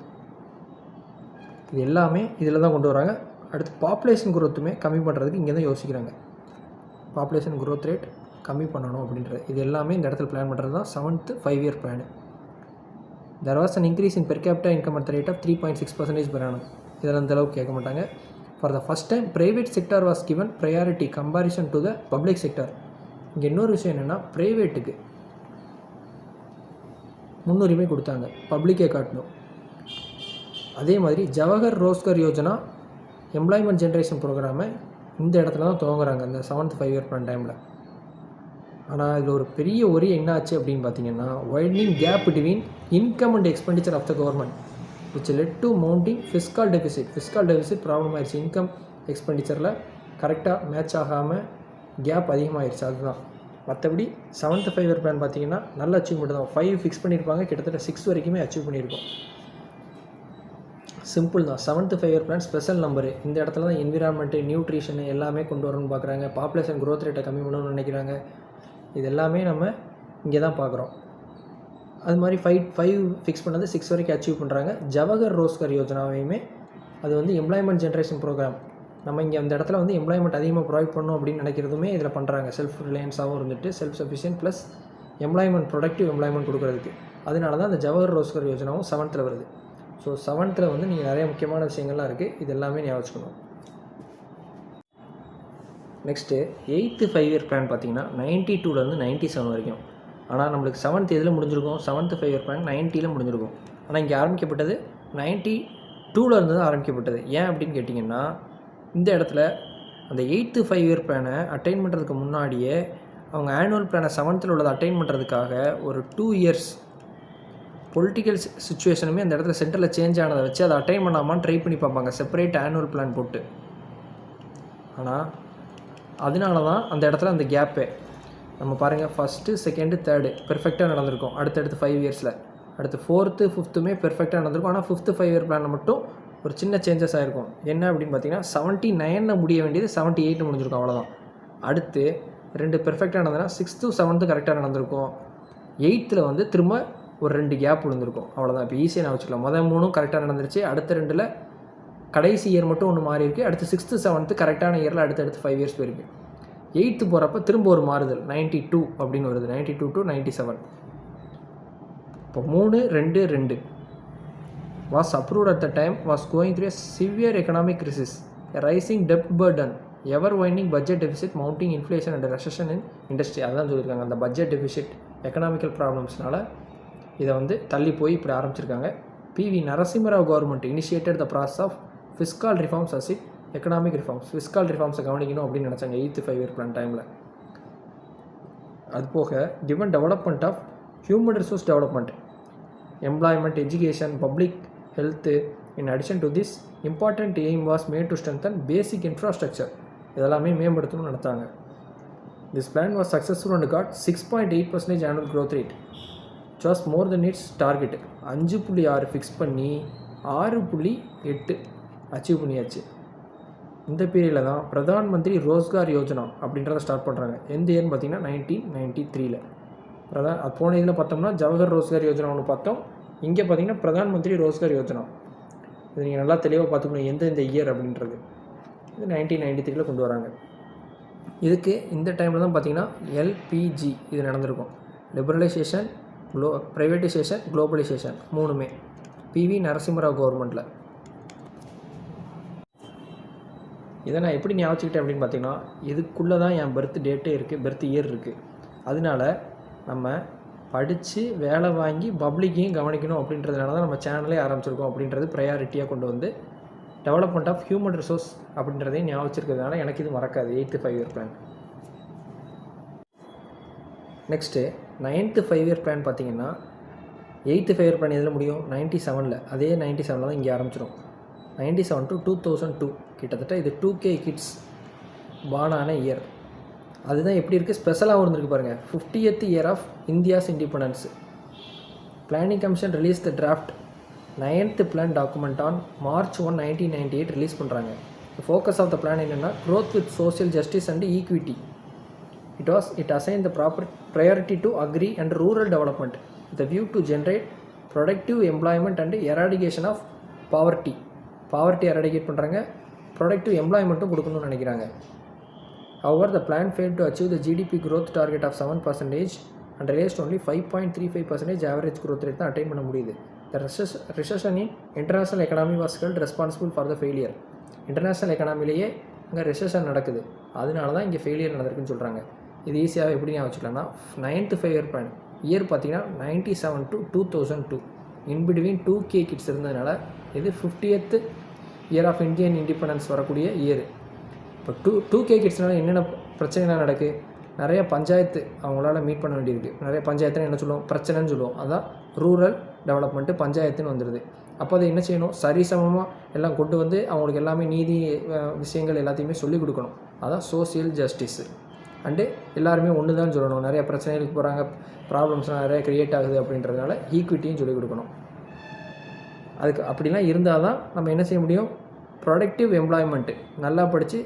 இது எல்லாமே இதில் தான் கொண்டு வராங்க. அடுத்து பாப்புலேஷன் குரோத்துமே கம்மி பண்ணுறதுக்கு இங்கே தான் யோசிக்கிறாங்க. பாப்புலேஷன் குரோத் ரேட் கம்மி பண்ணணும் அப்படின்றது இது எல்லாமே இந்த இடத்துல பிளான் பண்ணுறது தான் 7th 5 year plan. There was an increase in per capita income at the rate of 3.6% per annum. இதில் அந்த அளவுக்கு கேட்க மாட்டாங்க. For the first time private sector was given priority comparison to the public sector. இங்கே இன்னொரு விஷயம் என்னென்னா ப்ரைவேட்டுக்கு முன்னுரிமை கொடுத்தாங்க, பப்ளிக்கே காட்டணும். அதே மாதிரி ஜவஹர் ரோஸ்கர் யோஜனா எம்ப்ளாய்மெண்ட் ஜென்ரேஷன் ப்ரோக்ராமை இந்த இடத்துல தான் துவங்குறாங்க இந்த 7th 5 இயர் பிளான் டைமில். ஆனால் இதில் ஒரு பெரிய ஒரே என்ன ஆச்சு அப்படின்னு பார்த்தீங்கன்னா widening gap between income and expenditure of the government which led to mounting fiscal deficit problem ஆயிடுச்சு. இன்கம் எக்ஸ்பெண்டிச்சரில் கரெக்டாக மேட்ச் ஆகாமல் கேப் அதிகமாகிடுச்சு. அதுதான். மற்றபடி 7th 5 இயர் பிளான் பார்த்தீங்கன்னா நல்ல அச்சீவ்மெண்ட் தான். 5 ஃபிக்ஸ் பண்ணியிருப்பாங்க, கிட்டத்தட்ட 6 வரைக்குமே அச்சீவ் பண்ணியிருக்கோம். சிம்பிள் தான். 7th 5 year plan special number. இந்த இடத்துல தான் என்விரான்மெண்ட்டு, நியூட்ரிஷனு எல்லாமே கொண்டு வரணும்னு பார்க்குறாங்க. பாப்புலேஷன் க்ரோத் ரேட்டை கம்மி பண்ணணும்னு நினைக்கிறாங்க. இது எல்லாமே நம்ம இங்கே தான் பார்க்குறோம். அது மாதிரி 5 ஃபிக்ஸ் பண்ணது 6 வரைக்கும் அச்சீவ் பண்ணுறாங்க. ஜவஹர் ரோஸ்கர் யோஜனாவையுமே அது வந்து எம்ப்ளாய்மெண்ட் ஜென்ரேஷன் ப்ரோக்ராம். நம்ம இங்கே அந்த இடத்துல வந்து எம்ப்ளாய்மெண்ட் அதிகமாக ப்ரொவைட் பண்ணணும் அப்படின்னு நினைக்கிறதுமே இதில் பண்ணுறாங்க. செல்ஃப் ரிலையன்ஸாகவும் இருந்துட்டு self sufficient plus employment productive employment கொடுக்குறதுக்கு. அதனால தான் அந்த ஜவஹர் ரோஸ்கர் யோஜனாவும் 7th வருது. ஸோ 7th வந்து நீங்கள் நிறைய முக்கியமான விஷயங்கள்லாம் இருக்குது. இது எல்லாமே ஞாபகம் வச்சுக்கணும். நெக்ஸ்ட்டு 8th 5 இயர் பிளான் பார்த்தீங்கன்னா 92லேருந்து 97 வரைக்கும். ஆனால் நம்மளுக்கு 7th இதில் முடிஞ்சிருக்கும். 7th 5 இயர் பிளான் 90ல் முடிஞ்சிருக்கும். ஆனால் இங்கே ஆரம்பிக்கப்பட்டது 92லேருந்து தான் ஆரம்பிக்கப்பட்டது. ஏன் அப்படின்னு கேட்டிங்கன்னா இந்த இடத்துல அந்த 8th 5 இயர் பிளானை அட்டைன் பண்ணுறதுக்கு முன்னாடியே அவங்க ஆனுவல் பிளானை 7th உள்ளதை அட்டைன் பண்ணுறதுக்காக ஒரு 2 இயர்ஸ் பொலிட்டிக்கல் சுச்சுவேஷனுமே அந்த இடத்துல சென்டரில் சேஞ்ச் ஆனதை வச்சு அதை அட்டைன் பண்ணாமல் ட்ரை பண்ணி பார்ப்பாங்க செப்பரேட் ஆனுவல் பிளான் போட்டு. ஆனால் அதனால தான் அந்த இடத்துல அந்த கேப்பே நம்ம பாருங்கள். ஃபஸ்ட்டு, செகண்டு, தேர்டு பெர்ஃபெக்டாக நடந்திருக்கும். அடுத்தடுத்து 5 இயர்ஸில். அடுத்து 4th 5th பெர்ஃபெக்டாக நடந்திருக்கும். ஆனால் 5th 5 இயர் பிளானில் மட்டும் ஒரு சின்ன சேஞ்சஸ் ஆகிருக்கும். என்ன அப்படின்னு பார்த்தீங்கன்னா 79ல் முடிய வேண்டியது 78 முடிஞ்சிருக்கும். அவ்வளோதான். அடுத்து 2 பெர்ஃபெக்டாக நடந்ததுன்னா 6th 7th கரெக்டாக நடந்திருக்கும். 8th வந்து திரும்ப ஒரு 2 கேப் விழுந்திருக்கும். அவ்வளோதான். இப்போ ஈஸியாக நான் வச்சுக்கலாம். முதல் 3 கரெக்டாக நடந்துருச்சு. அடுத்த 2ல் கடைசி இயர் மட்டும் ஒன்று மாறி இருக்குது. அடுத்து 6th 7th கரெக்டான இயரில் அடுத்தடுத்து 5 இயர்ஸ் போயிருக்கு. 8th போகிறப்ப திரும்ப ஒரு மாறுதல் 92 அப்படின்னு வருது. 92 to 97. இப்போ 3, 2, 2 was approved at the time was going through a severe economic crisis, a rising debt burden, ever widening budget deficit, mounting inflation and recession in industry. அதான் சொல்லியிருக்காங்க. அந்த பட்ஜெட் டெபிசிட் எக்கனாமிக்கல் ப்ராப்ளம்ஸ்னால இதை வந்து தள்ளி போய் இப்படி ஆரம்பிச்சிருக்காங்க. PV Narasimha Rao government initiated the process of fiscal reforms as it economic reforms. Fiscal ரிஃபார்ம்ஸை கவனிக்கணும் அப்படின்னு நினச்சாங்க 8th 5 இயர் பிளான் டைமில். அது போக given development of human resource development, employment, education, public health. In addition to this important aim was made to strengthen basic infrastructure. இதெல்லாமே மேம்படுத்தணும்னு நினைத்தாங்க. This plan was successful and got 6.8% annual growth rate. It was more than its target. 5.6 fix பண்ணி 6.8 achieve பண்ணியாச்சு. இந்த பீரியடில் தான் பிரதான் மந்திரி ரோஸ்கார் யோஜனா அப்படின்றத start பண்ணுறாங்க. எந்த இயர்னு பார்த்தீங்கன்னா 1993. அது போன இதில் பார்த்தோம்னா ஜவஹர் ரோஸ்கார் யோஜனா ஒன்று பார்த்தோம். இங்கே பார்த்தீங்கன்னா பிரதான் மந்திரி ரோஸ்கார் யோஜனா. இது நீங்கள் நல்லா தெளிவாக பார்த்துக்கணும் எந்த இயர் அப்படின்றது. இது 1993 கொண்டு வராங்க. இதுக்கு இந்த டைமில் தான் பார்த்தீங்கன்னா LPG இது நடந்திருக்கும். லிபரலைசேஷன், ப்ரைவேட்டைசேஷன், குளோபலைசேஷன் மூணுமே PV நரசிம்மராவ் கவர்மெண்ட்டில். இதை நான் எப்படி ஞாபகம் வச்சுக்கிட்டேன் அப்படின்னு பார்த்தீங்கன்னா, இதுக்குள்ளே தான் என் பர்த் டேட்டே இருக்குது, பர்த் இயர் இருக்குது. அதனால நம்ம படித்து வேலை வாங்கி பப்ளிக்கையும் கவனிக்கணும் அப்படின்றதுனால தான் நம்ம சேனலே ஆரம்பிச்சிருக்கோம் அப்படின்றது ப்ரையாரிட்டியாக கொண்டு வந்து டெவலப்மெண்ட் ஆஃப் ஹியூமன் ரிசோர்ஸ் அப்படின்றதையும் ஞாபகம் வச்சுருக்கிறதுனால எனக்கு இது மறக்காது 8th 5-year plan. Next 9th 5-year plan பார்த்திங்கன்னா 8th 5-year பிளான் எதில் முடியும்? 97. அதே 97 தான் இங்கே ஆரம்பிச்சிடும். 97 to 2002 கிட்டத்தட்ட இது 2K கிட்ஸ் பானான இயர். அதுதான் எப்படி இருக்குது, ஸ்பெஷலாகவும் இருந்திருக்கு பாருங்கள். 50th year of India's independence. Planning commission release the draft 9th plan document on March 1, 1998 ரிலீஸ் பண்ணுறாங்க. ஃபோக்கஸ் ஆஃப் த பிளான் என்னென்னா growth with social justice and equity. It assigned the proper priority to agri and rural development with a view to generate productive employment and eradication of poverty. Poverty eradicate பண்ணுறாங்க, productive எம்ப்ளாய்மெண்ட்டும் கொடுக்கணும்னு நினைக்கிறாங்க. However, the plan failed to achieve the GDP growth target of 7% and realized only 5.35% average growth rate தான் attain பண்ண முடியுது. The recession in international economy was held responsible for the failure. International எக்கனாமிலேயே அங்கே recession நடக்குது, அதனால தான் இங்கே failure நடந்திருக்குன்னு சொல்கிறாங்க. இது ஈஸியாக எப்படி நான் வச்சுக்கலாம்னா 9th 5-year பிளான் இயர் பார்த்தீங்கன்னா 97 to 2002 in between 2K kids இருந்ததுனால இது 50th year of Indian independence வரக்கூடிய இயர். இப்போ 2K கிட்ஸ்னால என்னென்ன பிரச்சனைலாம் நடக்குது? நிறைய பஞ்சாயத்து அவங்களால மீட் பண்ண வேண்டியிருக்கு. நிறைய பஞ்சாயத்துன்னு என்ன சொல்லுவோம்? பிரச்சனைன்னு சொல்லுவோம். அதான் ரூரல் டெவலப்மெண்ட்டு பஞ்சாயத்துன்னு வந்துடுது. அப்போ அதை என்ன செய்யணும்? சரிசமமாக எல்லாம் கொண்டு வந்து அவங்களுக்கு எல்லாமே நீதி விஷயங்கள் எல்லாத்தையுமே சொல்லிக் கொடுக்கணும். அதான் சோசியல் ஜஸ்டிஸு. அண்டு எல்லாருமே ஒன்று தான் சொல்லணும். நிறைய பிரச்சனைகளுக்கு போகிறாங்க, ப்ராப்ளம்ஸ்லாம் நிறைய க்ரியேட் ஆகுது அப்படின்றதுனால ஈக்விட்டியும் சொல்லிக் கொடுக்கணும். அதுக்கு அப்படிலாம் இருந்தால் தான் நம்ம என்ன செய்ய முடியும்? ப்ரொடக்டிவ் எம்ப்ளாய்மெண்ட்டு நல்லா படித்து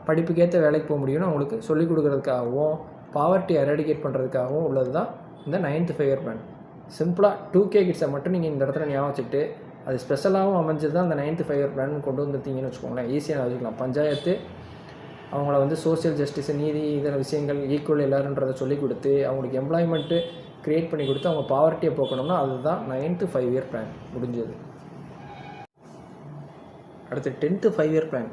படிப்புக்கேற்ற வேலைக்கு போக முடியும்னு அவங்களுக்கு சொல்லிக் கொடுக்குறதுக்காகவும் பாவர்ட்டி எரடிகேட் பண்ணுறதுக்காகவும் உள்ளது தான் இந்த 9th 5-year பிளான். சிம்பிளாக 2K கிட்ஸை மட்டும் நீங்கள் இந்த இடத்துல ஞாபகம் வச்சுட்டு அது ஸ்பெஷலாகவும் அமைஞ்சது தான் அந்த 9th 5-year பிளான் கொண்டு வந்துட்டீங்கன்னு வச்சுக்கோங்களேன். ஈஸியாக வச்சுக்கலாம். பஞ்சாயத்து அவங்கள வந்து சோசியல் ஜஸ்டிஸ், நீதி, இதில் விஷயங்கள் ஈக்குவல் எல்லாருன்றதை சொல்லிக் கொடுத்து அவங்களுக்கு எம்ப்ளாய்மெண்ட்டு க்ரியேட் பண்ணி கொடுத்து அவங்க பாவர்ட்டியை போக்கணும்னா அதுதான் 9th 5-year பிளான் முடிஞ்சது. அடுத்து 10th 5-year பிளான்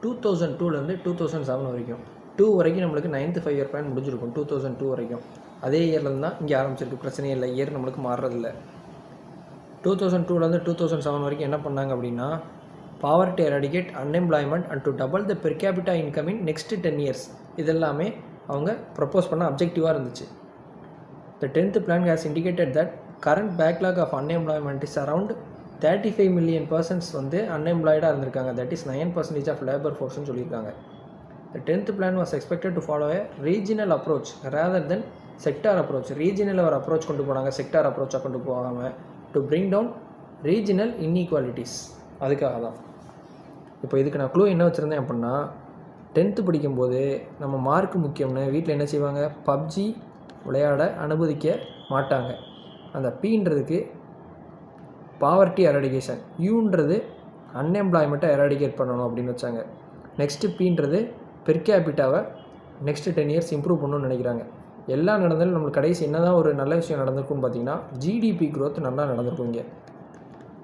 2002லேருந்து 2007 வரைக்கும். 2 வரைக்கும் நம்மளுக்கு 9th 5-year பிளான் முடிஞ்சிருக்கும். 2002 வரைக்கும் அதே இயர்லேருந்து தான் இங்கே ஆரம்பிச்சிருக்கு. பிரச்சனையே இல்லை, இயர் நம்மளுக்கு மாறுறதில்ல. 2002லேருந்து 2007 வரைக்கும் என்ன பண்ணாங்க அப்படின்னா poverty eradicate, unemployment and to double the per capita income in next 10 years இதெல்லாமே அவங்க ப்ரப்போஸ் பண்ண அப்ஜெக்டிவாக இருந்துச்சு. The 10th plan has indicated that current backlog of unemployment is around 35 million persons வந்து அன்எம்ப்ளாய்டாக இருந்திருக்காங்க. தட் இஸ் 9% ஆஃப் லேபர் ஃபோர்ஸ்னு சொல்லியிருக்காங்க. The 10th plan was expected to follow a regional approach rather than sector approach. Regional ஒரு approach கொண்டு போனாங்க, sector அப்ரோச்சாக கொண்டு போகாமல் to bring down regional inequalities. அதுக்காக தான். இப்போ இதுக்கு நான் க்ளூ என்ன வச்சுருந்தேன் அப்படின்னா 10th படிக்கும்போது நம்ம மார்க் முக்கியம்னு வீட்டில் என்ன செய்வாங்க? பப்ஜி விளையாட அனுமதிக்க மாட்டாங்க. அந்த பீன்றதுக்கு பாவர்ட்டி எரடிகேஷன், யூன்றது அன்எம்ப்ளாய்மெண்ட்டை எரடிகேட் பண்ணணும் அப்படின்னு வச்சாங்க. நெக்ஸ்ட்டு பீன்றது பெர் கேபிட்டாவை நெக்ஸ்ட்டு 10 years இம்ப்ரூவ் பண்ணணும்னு நினைக்கிறாங்க. எல்லாம் நடந்தாலும் நம்மளுக்கு கடைசி என்ன தான் ஒரு நல்ல விஷயம் நடந்திருக்குன்னு பார்த்தீங்கன்னா ஜிடிபி க்ரோத் நல்லா நடந்திருக்கும். இங்கே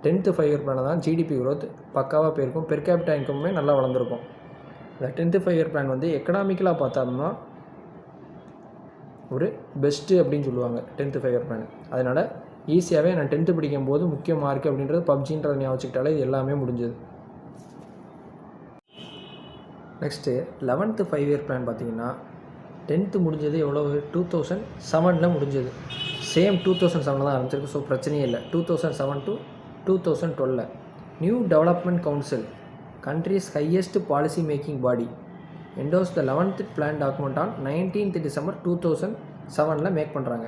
10th 5-year பிளான் தான் ஜிடிபி க்ரோத் பக்காவாக போயிருக்கும். பெர் கேபிட்டா இன்கமுமே நல்லா வளர்ந்துருக்கும். இந்த 10th 5-year பிளான் வந்து எக்கனாமிக்கலாக பார்த்தோம்னா ஒரு பெஸ்ட்டு அப்படின்னு சொல்லுவாங்க 10th 5-year பிளான். அதனால் ஈஸியாகவே நான் 10th படிக்கும்போது முக்கிய மார்க் அப்படின்றது பப்ஜின்றதை ஞாபகம் வச்சுக்கிட்டாலே இது எல்லாமே முடிஞ்சது. நெக்ஸ்ட்டு 11th 5-year பிளான் பார்த்தீங்கன்னா 10th முடிஞ்சது எவ்வளோ? 2007 முடிஞ்சது. சேம் 2007 தான் ஆரம்பிச்சிருக்கு. ஸோ பிரச்சனையே இல்லை. 2007 to 2012 new development council, countries highest policy making body, endorse the 11th plan document on 19th December 2007 make பண்ணுறாங்க.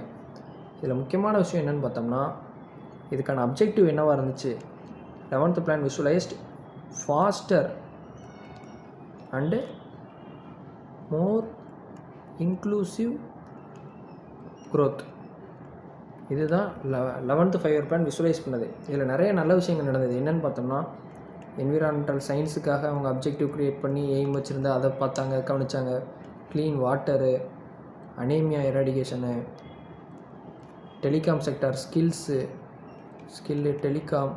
இதில் முக்கியமான விஷயம் என்னென்னு பார்த்தோம்னா இதுக்கான அப்ஜெக்டிவ் என்னவாக இருந்துச்சு? 11th plan visualised faster and more inclusive growth. இதுதான் 11th 5-year பிளான் விஷுவலைஸ் பண்ணது. இதில் நிறைய நல்ல விஷயங்கள் நடந்தது. என்னென்னு பார்த்தோம்னா என்விரான்மெண்டல் சயின்ஸுக்காக அவங்க அப்ஜெக்டிவ் க்ரியேட் பண்ணி எய்ம் வச்சுருந்தா அதை பார்த்தாங்க, கவனித்தாங்க. Clean water, anaemia eradication, telecom sector skill telecom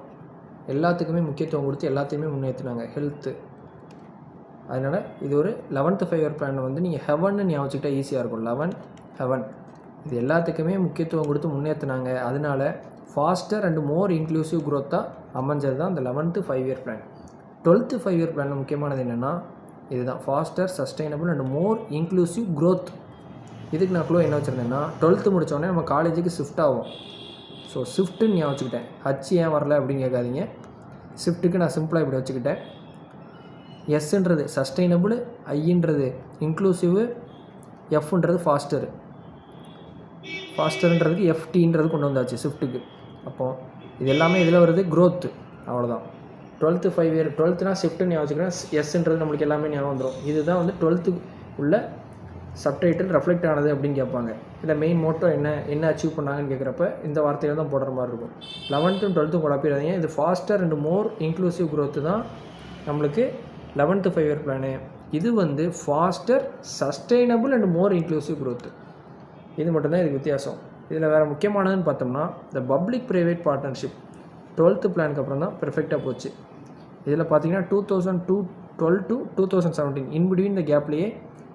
எல்லாத்துக்குமே முக்கியத்துவம் கொடுத்து எல்லாத்தையுமே முன்னேற்றினாங்க. ஹெல்த்து அதனால் இது ஒரு 11th 5 இயர் பிளானை வந்து நீங்கள் ஹெவன்னு ஞாபகம் வச்சுக்கிட்டா ஈஸியாக இருக்கும். 11 ஹெவன் இது எல்லாத்துக்குமே முக்கியத்துவம் கொடுத்து முன்னேற்றினாங்க. அதனால ஃபாஸ்டர் அண்ட் மோர் இன்க்ளூசிவ் க்ரோத்தாக அமைஞ்சது தான் இந்த 11th 5 year plan. 12th 5 year பிளானில் முக்கியமானது என்னென்னா இதுதான், faster sustainable and more inclusive growth. இதுக்கு நான் என்ன வச்சுருந்தேன்னா 12th முடித்தோடனே நம்ம காலேஜுக்கு ஷிஃப்ட் ஆகும். ஸோ ஷிஃப்ட்டுன்னு ஞாபகம் வச்சுக்கிட்டேன். ஹச் ஏன் வரல அப்படின்னு கேட்காதீங்க. ஷிஃப்ட்டுக்கு நான் சிம்பிளாக இப்படி வச்சுக்கிட்டேன். எஸ்ன்றது சஸ்டைனபிள், ஐன்றது இன்க்ளூசிவ், எஃப்ன்றது ஃபாஸ்டர்ன்றதுக்கு எஃப்டின்றது கொண்டு வந்தாச்சு ஷிஃப்ட்டுக்கு. அப்போது இது எல்லாமே இதில் வருது க்ரோத்து. அவ்வளோதான். 12th 5 இயர் 12th ஷிஃப்ட்டுன்னு ஞாபகம் வச்சுக்கிறேன். எஸ்ன்றது நம்மளுக்கு எல்லாமே ஞாபகம் வந்துடும். இதுதான் வந்து 12th உள்ள சப்டைட்டில் ரெஃப்ளெக்ட் ஆனது அப்படின்னு கேட்பாங்க. இல்லை மெயின் மோட்டோ என்ன அச்சீவ் பண்ணாங்கன்னு கேட்குறப்ப இந்த வார்த்தையில் தான் போடுற மாதிரி இருக்கும். 11th 12th குழப்பிடாதீங்க. இது faster and more inclusive growth தான் நம்மளுக்கு 11th 5 இயர் பிளானு. இது வந்து faster sustainable and more inclusive growth. இது மட்டும்தான் இதுக்கு வித்தியாசம். இதில் வேறு முக்கியமானதுன்னு பார்த்தோம்னா இந்த பப்ளிக் ப்ரைவேட் பார்ட்னர்ஷிப் 12th பிளானுக்கு அப்புறம் தான் பெர்ஃபெக்டாக போச்சு. இதில் பார்த்தீங்கன்னா 2012 to 2017 இன்பிட்வீன் இந்த கேப்லேயே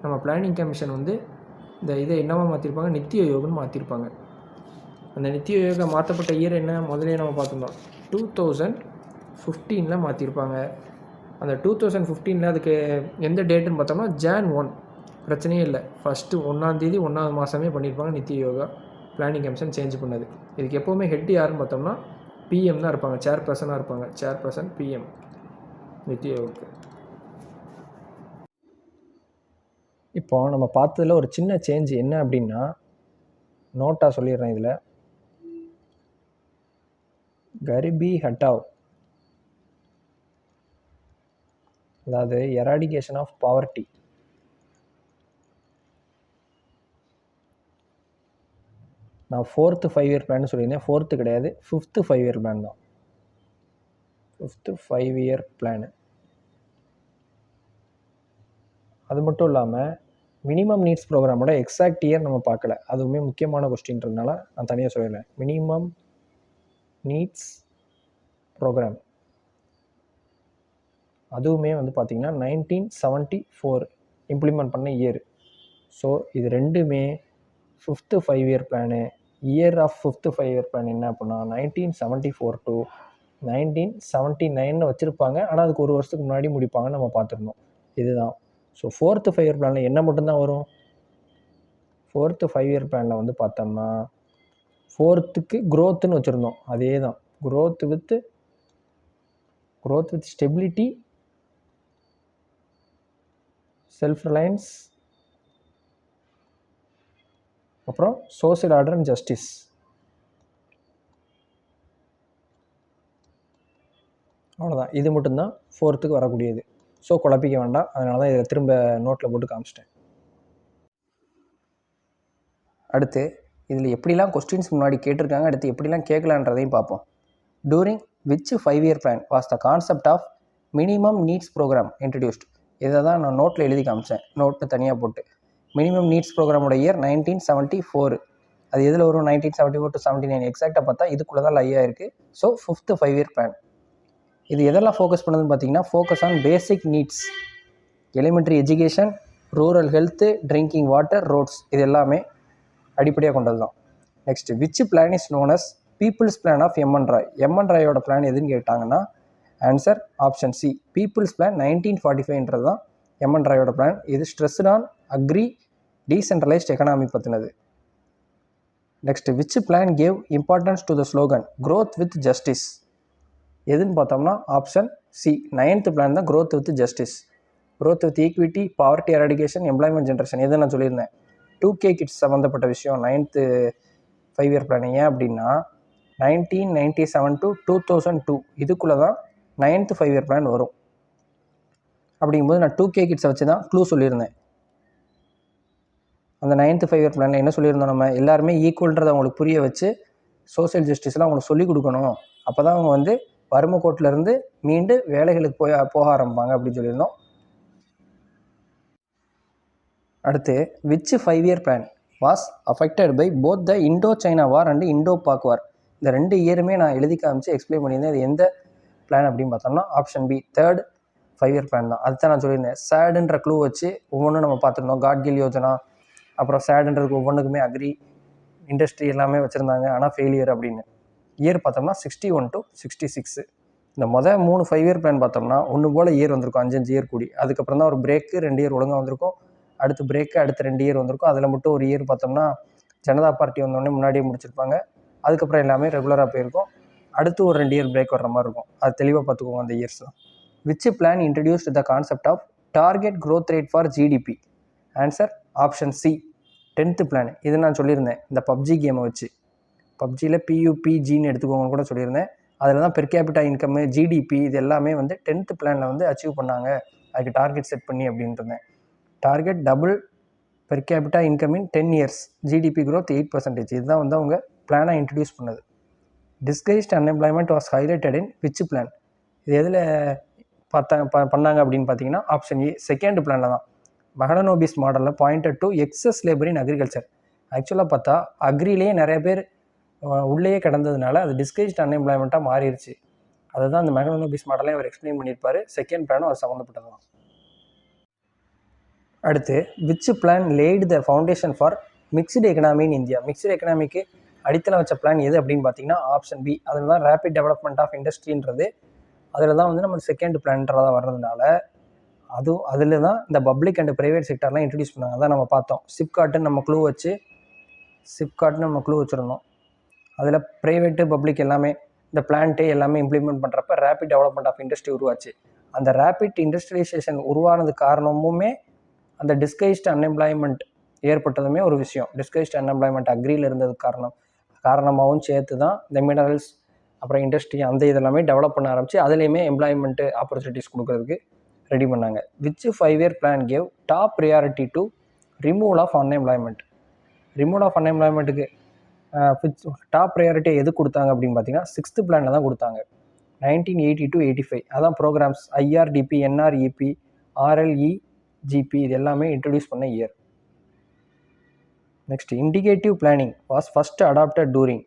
நம்ம பிளானிங் கமிஷன் வந்து இதை என்னவா மாற்றிருப்பாங்க, நித்தி ஆயோக்னு மாற்றிருப்பாங்க. அந்த நித்தி ஆயோகா மாற்றப்பட்ட இயர் என்ன முதலே நம்ம பார்த்துருந்தோம், 2015 மாற்றிருப்பாங்க. அந்த 2015 அதுக்கு எந்த டேட்டுன்னு பார்த்தோம்னா Jan 1. பிரச்சனையே இல்லை. ஃபஸ்ட்டு 1ஆம் தேதி 1வது மாதமே பண்ணியிருப்பாங்க NITI yoga. Planning commission change பண்ணது. இதுக்கு எப்போவுமே ஹெட் யாருன்னு பார்த்தோம்னா பிஎம் தான் இருப்பாங்க, சேர்பர்சனாக இருப்பாங்க. சேர்பர்சன் பிஎம் நித்தி யோகாவுக்கு. இப்போ நம்ம பார்த்ததில் ஒரு சின்ன சேஞ்ச் என்ன அப்படின்னா, நோட்டாக சொல்லிடுறேன். இதில் கரிபி ஹட்டாவ், அதாவது எராடிகேஷன் ஆஃப் பாவர்ட்டி. நான் 4th 5 இயர் பிளான் சொல்லியிருந்தேன். 4th கிடையாது, 5th 5 இயர் பிளான் தான். 5th 5 year plan. அது மட்டும் இல்லாமல் மினிமம் நீட்ஸ் ப்ரோக்ராமோட எக்ஸாக்ட் இயர் நம்ம பார்க்கல. அதுவுமே முக்கியமான கொஸ்டின்றதுனால நான் தனியாக சொல்லிடுறேன். மினிமம் நீட்ஸ் ப்ரோக்ராம் அதுவுமே வந்து பார்த்திங்கன்னா 1974 இம்ப்ளிமெண்ட் பண்ண இயர். ஸோ இது ரெண்டுமே 5th 5 year plan. Year of 5th 5 year plan என்ன அப்படின்னா 1974 to 1979 வச்சுருப்பாங்க. ஆனால் அதுக்கு ஒரு வருஷத்துக்கு முன்னாடி முடிப்பாங்கன்னு நம்ம பார்த்துருந்தோம். இதுதான். ஸோ 4th 5 இயர் பிளானில் என்ன மட்டும்தான் வரும், 4th 5 இயர் பிளானில் வந்து பார்த்தோம்னா 4th க்ரோத்துன்னு வச்சுருந்தோம். அதே தான், growth with stability, self Reliance, அப்புறம் சோசியல் ஆர்டர் அண்ட் ஜஸ்டிஸ். அவ்வளோதான். இது மட்டும்தான் 4th வரக்கூடியது. ஸோ குழப்பிக்க வேண்டாம். அதனால தான் இதை திரும்ப நோட்டில் போட்டு காமிச்சிட்டேன். அடுத்து இதில் எப்படிலாம் கொஸ்டின்ஸ் முன்னாடி கேட்டிருக்காங்க, அடுத்து எப்படிலாம் கேட்கலான்றதையும் பார்ப்போம். During which 5 year plan was the concept of minimum needs programme introduced. இதை தான் நான் நோட்டில் எழுதி காமிச்சேன், நோட்டு தனியாக போட்டு. மினிமம் நீட்ஸ் ப்ரோக்ராமோட இயர் 1974. அது எதில் வரும், 1974 to 79. எக்ஸாக்டாக பார்த்தா இதுக்குள்ளே தான் லையாக இருக்குது. ஸோ 5th 5 இயர் பிளான் இது எதெல்லாம் ஃபோக்கஸ் பண்ணுதுன்னு பார்த்தீங்கன்னா, focus on basic needs, elementary education, rural health, drinking water, roads, இது எல்லாமே அடிப்படையாக கொண்டது தான். Next, which plan is known as people's plan of M N Roy. M N ராயோட பிளான் எதுன்னு கேட்டாங்கன்னா answer option C, people's plan 1945 தான் எம்என் ராயோட பிளான். இது stressed on agri decentralised economy பற்றினது. Next, which plan gave importance to the slogan growth with justice. எதுன்னு பார்த்தோம்னா option C, 9th plan தான் growth with justice. Growth with equity, poverty eradication, employment generation, எது நான் சொல்லியிருந்தேன். 2K kids சம்மந்தப்பட்ட விஷயம் 9th 5 year plan. ஏன் அப்படின்னா 1997 to 2002 இதுக்குள்ளே தான் 9th 5 இயர் பிளான் வரும். அப்படிங்கும்போது நான் 2K கிட்ஸை வச்சு தான் க்ளூ சொல்லியிருந்தேன். அந்த 9th 5 இயர் பிளானில் என்ன சொல்லியிருந்தோம், நம்ம எல்லாருமே ஈக்குவல்ன்றதை அவங்களுக்கு புரிய வச்சு சோசியல் ஜஸ்டிஸ்லாம் அவங்களுக்கு சொல்லிக் கொடுக்கணும். அப்போ தான் அவங்க வந்து வறுமை கோட்டிலேருந்து மீண்டு வேலைகளுக்கு போக ஆரம்பிப்பாங்க அப்படின்னு சொல்லியிருந்தோம். அடுத்து, which 5 year plan was affected by both the Indo China war and Indo Pak war. இந்த 2 இயருமே நான் எழுதி காமிச்சு எக்ஸ்பிளைன் பண்ணியிருந்தேன். இது எந்த பிளான் அப்படின்னு பார்த்தோம்னா option B, 3rd 5 year plan தான். அதுதான் நான் சொல்லியிருந்தேன். சேடுன்ற க்ளூ வச்சு ஒவ்வொன்றும் நம்ம பார்த்துருந்தோம். காட்கில் யோஜனா, அப்புறம் சேடுன்றதுக்கு ஒவ்வொன்றுக்குமே அக்ரி இண்டஸ்ட்ரி எல்லாமே வச்சுருந்தாங்க, ஆனால் ஃபெயிலியர் அப்படின்னு. இயர் பார்த்தோம்னா 61 to 66. இந்த 3 5 இயர் பிளான் பார்த்தோம்னா ஒன்று போல் இயர் வந்திருக்கும், 5 இயர் கூடி. அதுக்கப்புறம் தான் ஒரு பிரேக்கு, 2 இயர் ஒழுங்காக வந்திருக்கும். அடுத்து பிரேக்கு, அடுத்து 2 இயர் வந்திருக்கும். அதில் மட்டும் ஒரு இயர் பார்த்தோம்னா ஜனதா பார்ட்டி வந்தோடனே முன்னாடியே முடிச்சிருப்பாங்க. அதுக்கப்புறம் எல்லாமே ரெகுலராக போயிருக்கும். அடுத்து ஒரு 2 இயர் பிரேக் வர்ற மாதிரி இருக்கும். அது தெளிவாக பார்த்துக்கோங்க அந்த இயர்ஸ்லாம். Which plan introduced the concept of target growth rate for GDP? Answer option C, 10th plan. இது நான் சொல்லியிருந்தேன் இந்த பப்ஜி கேமை வச்சு. பப்ஜியில் PUBGன்னு எடுத்துக்கோங்கன்னு கூட சொல்லியிருந்தேன். அதில் தான் பெர் கேபிட்டா இன்கம்மு, ஜிடிபி இது எல்லாமே வந்து 10th பிளானில் வந்து அச்சீவ் பண்ணாங்க, அதுக்கு டார்கெட் செட் பண்ணி அப்படின்ட்டு. Target double per capita income இன் 10 இயர்ஸ், ஜிடிபி க்ரோத் 8%. இதுதான் வந்து அவங்க பிளானாக இன்ட்ரடியூஸ் பண்ணது. Disguised unemployment was highlighted in which plan? இது எதில் பண்ணாங்க அப்படின்னு பார்த்தீங்கன்னா ஆப்ஷன் ஏ, செகண்ட் பிளானில் தான். மஹலனோபிஸ் மாடலில் pointed to excess labour in agriculture. ஆக்சுவலாக பார்த்தா அக்ரிலேயே நிறைய பேர் உள்ளேயே கிடந்ததுனால அது டிஸ்கைஸ்ட் அன்எம்ப்ளாய்மெண்ட்டாக மாறிடுச்சு. அதுதான் அந்த மஹலனோபிஸ் மாடலே அவர் எக்ஸ்பிளைன் பண்ணியிருப்பார். செகண்ட் பிளானும் அது சம்மந்தப்பட்டது தான். அடுத்து, which plan late the foundation for mixed economy in India? Mixed economic அடித்தளம் வச்ச பிளான் எது அப்படின்னு பார்த்தீங்கன்னா ஆப்ஷன் பி. அதில் தான் ரேபிட் டெவலப்மெண்ட் ஆஃப் இண்டஸ்ட்ரின்றது. அதில் தான் வந்து நம்ம செகண்ட் பிளான்றதாக வர்றதுனால அதில் தான் இந்த பப்ளிக் அண்ட் ப்ரைவேட் செக்டர்லாம் இன்ட்ரடியூஸ் பண்ணாங்க. அதான் நம்ம பார்த்தோம். சிப்காட்னு நம்ம க்ளூ வச்சுருந்தோம். அதில் ப்ரைவேட்டு பப்ளிக் எல்லாமே இந்த பிளான்ட்டு எல்லாமே இம்ப்ளிமெண்ட் பண்ணுறப்ப ரேபிட் டெவலப்மெண்ட் ஆஃப் இண்டஸ்ட்ரி உருவாச்சு. அந்த ரேபிட் இண்டஸ்ட்ரியலைசேஷன் உருவானது காரணமுமே அந்த டிஸ்கைஸ்ட் அன்எம்ப்ளாய்மெண்ட் ஏற்பட்டதுமே ஒரு விஷயம். டிஸ்கைஸ்ட் அன்எம்ப்ளாய்மெண்ட் அக்ரியில் இருந்தது காரணமாகவும் சேர்த்து தான் இந்த மினரல்ஸ் அப்புறம் இண்டஸ்ட்ரி அந்த இதெல்லாமே டெவலப் பண்ண ஆரம்பிச்சு அதுலேயுமே எம்ப்ளாய்மெண்ட்டு ஆப்பர்ச்சுனிட்டிஸ் கொடுக்கறதுக்கு ரெடி பண்ணாங்க. Which 5 year plan gave top priority to removal of unemployment? Removal of அன்எம்ப்ளாய்மெண்ட்டுக்கு டாப் ப்ரையாரிட்டி எது கொடுத்தாங்க அப்படின்னு பார்த்தீங்கன்னா 6th பிளானில் தான் கொடுத்தாங்க. 1980 to 85. அதான் ப்ரோக்ராம்ஸ் IRDP, NREP, RLEGP இது எல்லாமே இன்ட்ரடியூஸ் பண்ண year. Next, indicative planning was first adopted during.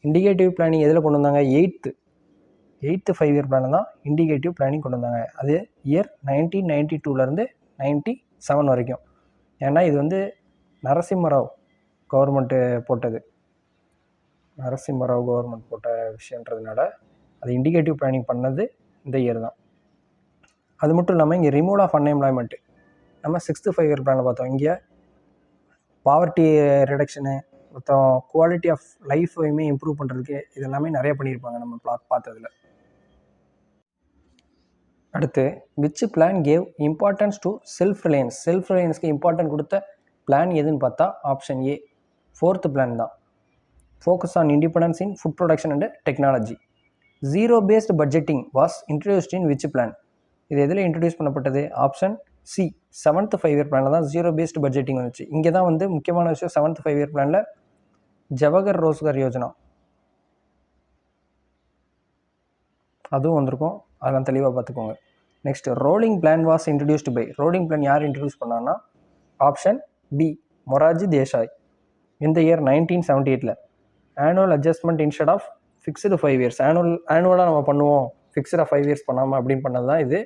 Indicative planning எதில் கொண்டு வந்தாங்க? 8th 5 இயர் பிளான் தான் இண்டிகேட்டிவ் பிளானிங் கொண்டு வந்தாங்க. அது இயர் 1992லேருந்து 97 வரைக்கும். ஏன்னா இது வந்து நரசிம்மராவ் கவர்மெண்ட்டு போட்ட விஷயன்றதுனால அது இண்டிகேட்டிவ் பிளானிங் பண்ணது இந்த இயர் தான். அது மட்டும் இல்லாமல் இங்கே ரிமூவல் ஆஃப் அன்எம்ப்ளாய்மெண்ட்டு நம்ம 6th 5 இயர் பிளானில் பார்த்தோம். இங்கே பாவர்ட்டி ரிடக்ஷனு, மொத்தம் குவாலிட்டி ஆஃப் லைஃபையுமே இம்ப்ரூவ் பண்ணுறதுக்கு இதெல்லாமே நிறைய பண்ணியிருப்பாங்க நம்ம பார்த்ததில். அடுத்து, which plan gave importance to self ரிலையன்ஸ்க்கு இம்பார்ட்டன்ட் கொடுத்த பிளான் எதுன்னு பார்த்தா ஆப்ஷன் ஏ, 4th பிளான் தான். Focus on independence in food production and technology. Zero based budgeting was introduced in which plan? இது எதில் இன்ட்ரடியூஸ் பண்ணப்பட்டது? ஆப்ஷன் சி, 7th 5 இயர் பிளானில் தான் ஜீரோ பேஸ்டு பட்ஜெட்டிங் வந்துச்சு. இங்கே தான் வந்து முக்கியமான விஷயம், 7th 5 இயர் பிளானில் ஜவஹர் ரோஸ்கர் யோஜனா அதுவும் வந்திருக்கும். அதெல்லாம் தெளிவாக பார்த்துக்கோங்க. Next, rolling plan was introduced by. Rolling plan யார் இன்ட்ரடியூஸ் பண்ணான்னா ஆப்ஷன் பி, மொரார்ஜி தேசாய். இந்த year 1978. Annual adjustment instead of fixed 5 years. ஆனுவலாக நம்ம பண்ணுவோம், ஃபிக்ஸ்டாக 5 இயர்ஸ் பண்ணாமல் அப்படின்னு பண்ணது தான் இது.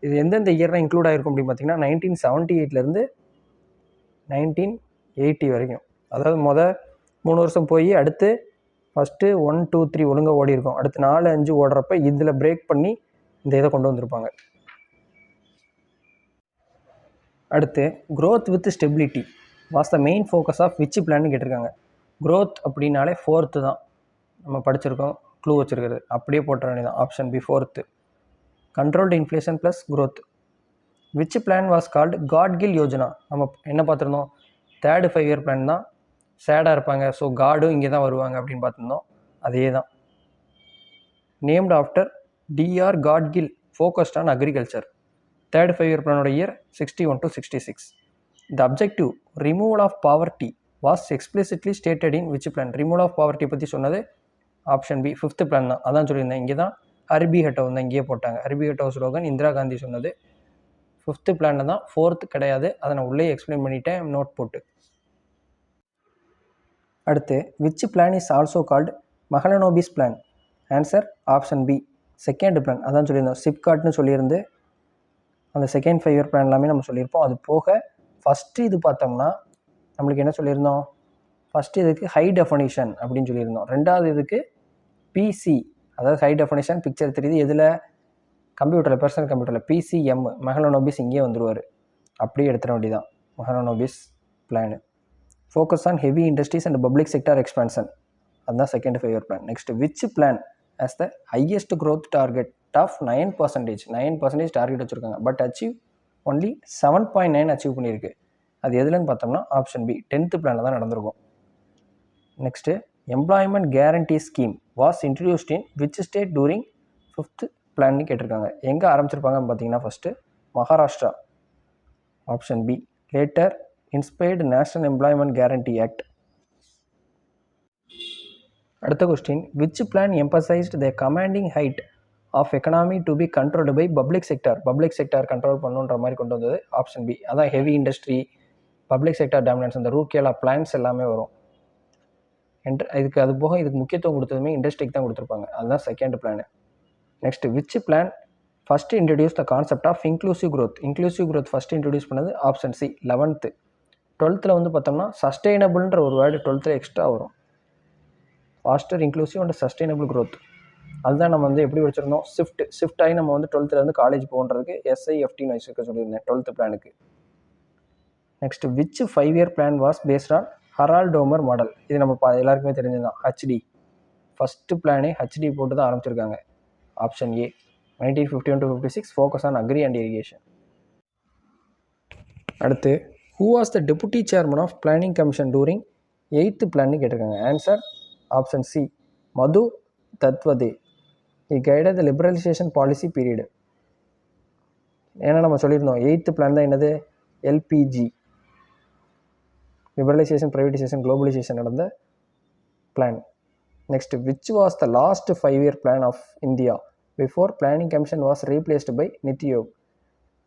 இது எந்தெந்த இயர்லாம் இன்க்ளூட் ஆகிருக்கும் அப்படின்னு பார்த்தீங்கன்னா 1978லேருந்து 1980 வரைக்கும். அதாவது 3 வருஷம் போய் அடுத்து ஃபஸ்ட்டு 1, 2, 3 ஒழுங்காக ஓடி இருக்கும். அடுத்து 4, 5 ஓடுறப்ப இதில் பிரேக் பண்ணி இந்த இதை கொண்டு வந்திருப்பாங்க. அடுத்து, growth with stability was the main focus of which plan கேட்டிருக்காங்க. growth அப்படின்னாலே 4th தான் நம்ம படிச்சிருக்கோம், க்ளூ வச்சுருக்கிறது அப்படியே போட்ட வேண்டியதான். Option B, 4th. Controlled inflation plus growth. which plan was called Gadgil Yojana? நம்ம என்ன பார்த்துருந்தோம்? 3rd 5 இயர் பிளான் தான். சேடாக இருப்பாங்க, ஸோ காடும் இங்கே தான் வருவாங்க அப்படின்னு பார்த்துருந்தோம். அதே தான். Named after DR Gadgil, focused on agriculture. 3rd 5 year பிளானோட year 61 to 66. The objective removal of poverty was explicitly stated in which plan? Removal of poverty பற்றி சொன்னது ஆப்ஷன் பி, 5th பிளான் தான். அதான் சொல்லியிருந்தேன். இங்கே தான் ஹர்பி ஹட்டோ தான் இங்கேயே போட்டாங்க. ஹர்பி ஹட்டோ ஸ்லோகன் இந்திரா காந்தி சொன்னது 5th பிளானில் தான், 4th கிடையாது. அதை நான் உள்ளே எக்ஸ்பிளைன் பண்ணிட்டேன் நோட் போட்டு. அடுத்து, which plan is also called Mahalanobis plan? Answer option B, 2nd plan. அதான் சொல்லியிருந்தோம். சிப்காட்னு சொல்லியிருந்து அந்த செகண்ட் 5 இயர் பிளான் எல்லாமே நம்ம சொல்லியிருப்போம். அது போக ஃபஸ்ட்டு இது பார்த்தோம்னா நம்மளுக்கு என்ன சொல்லியிருந்தோம், ஃபஸ்ட்டு இதுக்கு ஹை டெஃபனிஷன் அப்படின்னு சொல்லியிருந்தோம். ரெண்டாவது இதுக்கு பிசி, அதாவது ஹை டெஃபனிஷன் பிக்சர் தெரியுது எதில், கம்ப்யூட்டரில், பர்சனல் கம்ப்யூட்டரில். பிசிஎம் மெஹலனோபிஸ் இங்கேயே வந்துடுவார், அப்படியே எடுத்துட வேண்டியதான் Mahalanobis plan. Focus on heavy industries and public sector expansion, அதுதான் second 5 year plan. Next which plan as the highest growth target of 9% target வச்சுருக்காங்க, பட் அச்சீவ் ஒன்லி 7.9 அச்சீவ் பண்ணியிருக்கு. அது எதுலன்னு பார்த்தோம்னா ஆப்ஷன் பி 10th பிளானில் தான் நடந்திருக்கும். Next employment guarantee scheme was introduced in which state during 5th பிளான்னு கேட்டிருக்காங்க. எங்கே ஆரம்பிச்சிருப்பாங்கன்னு பார்த்தீங்கன்னா first Maharashtra, option B. Later inspired national employment guarantee act. அடுத்த question, which plan emphasised the commanding height of economy to be controlled by public sector control பண்ணுன்ற மாதிரி கொண்டு வந்தது. Option B. அதான் heavy industry, public sector dominance, அந்த Rourkela plans எல்லாமே வரும். இதுக்கு அது போக இதுக்கு முக்கியத்துவம் கொடுத்ததுமே இண்டஸ்ட்ரிக்கு தான் கொடுத்துருப்பாங்க, அதுதான் second plan. Next which plan first introduce the concept of inclusive growth first introduce பண்ணது ஆப்ஷன் சி 11th. 12th வந்து பார்த்தோம்னா சஸ்டெயினபிள்ன்ற ஒரு வேர்டு 12th எக்ஸ்ட்ரா வரும். Faster inclusive and sustainable growth, அதுதான் நம்ம வந்து எப்படி வச்சுருந்தோம், ஷிஃப்ட் ஆகி நம்ம வந்து 12th காலேஜ் போகிறதுக்கு SIFTன்னு வச்சுருக்க சொல்லியிருந்தேன் 12th பிளானுக்கு. Next which 5 year plan was based on Harrod Domar model, இது நம்ம எல்லாருக்குமே தெரிஞ்சதுதான். HD ஃபஸ்ட்டு பிளானே HD போட்டு தான் ஆரம்பிச்சிருக்காங்க. Option A 1951 to 56 focus on agri and irrigation. அடுத்து who was the deputy chairman of planning commission during 8th பிளான்னு கேட்டிருக்காங்க. ஆன்சர் ஆப்ஷன் சி மது தத்வதே. He guided the liberalisation policy period. ஏன்னா நம்ம சொல்லியிருந்தோம் 8th பிளான் தான் என்னது, LPG, லிபரலைசேஷன், ப்ரைவேடைசேஷன், குளோபலைசேஷன் நடந்த பிளான். Next which was the last 5 year plan of India before planning commission was replaced by NITI Aayog.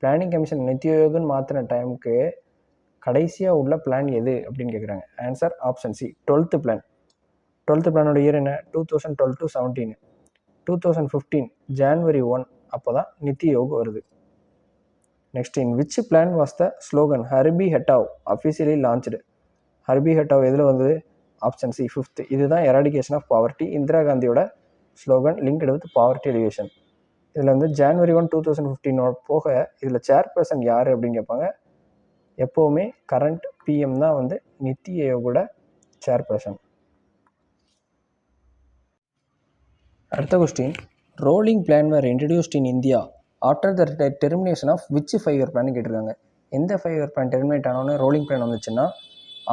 Planning commission NITI யோகன்னு மாற்றின டைமுக்கு கடைசியாக உள்ள பிளான் எது அப்படின்னு கேட்குறாங்க. Answer option C 12th plan. 12th பிளானோட இயர் என்ன, 2012 to 17. 2015 January 1 அப்போ தான் நித்தி யோக் வருது. Next in which plan was the slogan Garibi Hatao officially launched. Garibi Hatao எதில் வந்தது, ஆப்ஷன் சி 5th. இதுதான் எராடிகேஷன் ஆஃப் பாவர்ட்டி, இந்திரா காந்தியோட slogan linked with poverty elevation. இதில் வந்து January 1, 2015 போக இதில் சேர்பர்சன் யார் அப்படின்னு கேட்பாங்க. எப்போவுமே கரண்ட் PM தான் வந்து நித்தி ஆயோகோட சேர்பர்சன். அடுத்த question, rolling plan were introduced in India after the termination of which 5 year plan கேட்டிருக்காங்க. எந்த 5 இயர் பிளான் டெர்மினேட் ஆனோன்னு ரோலிங் பிளான் வந்துச்சுன்னா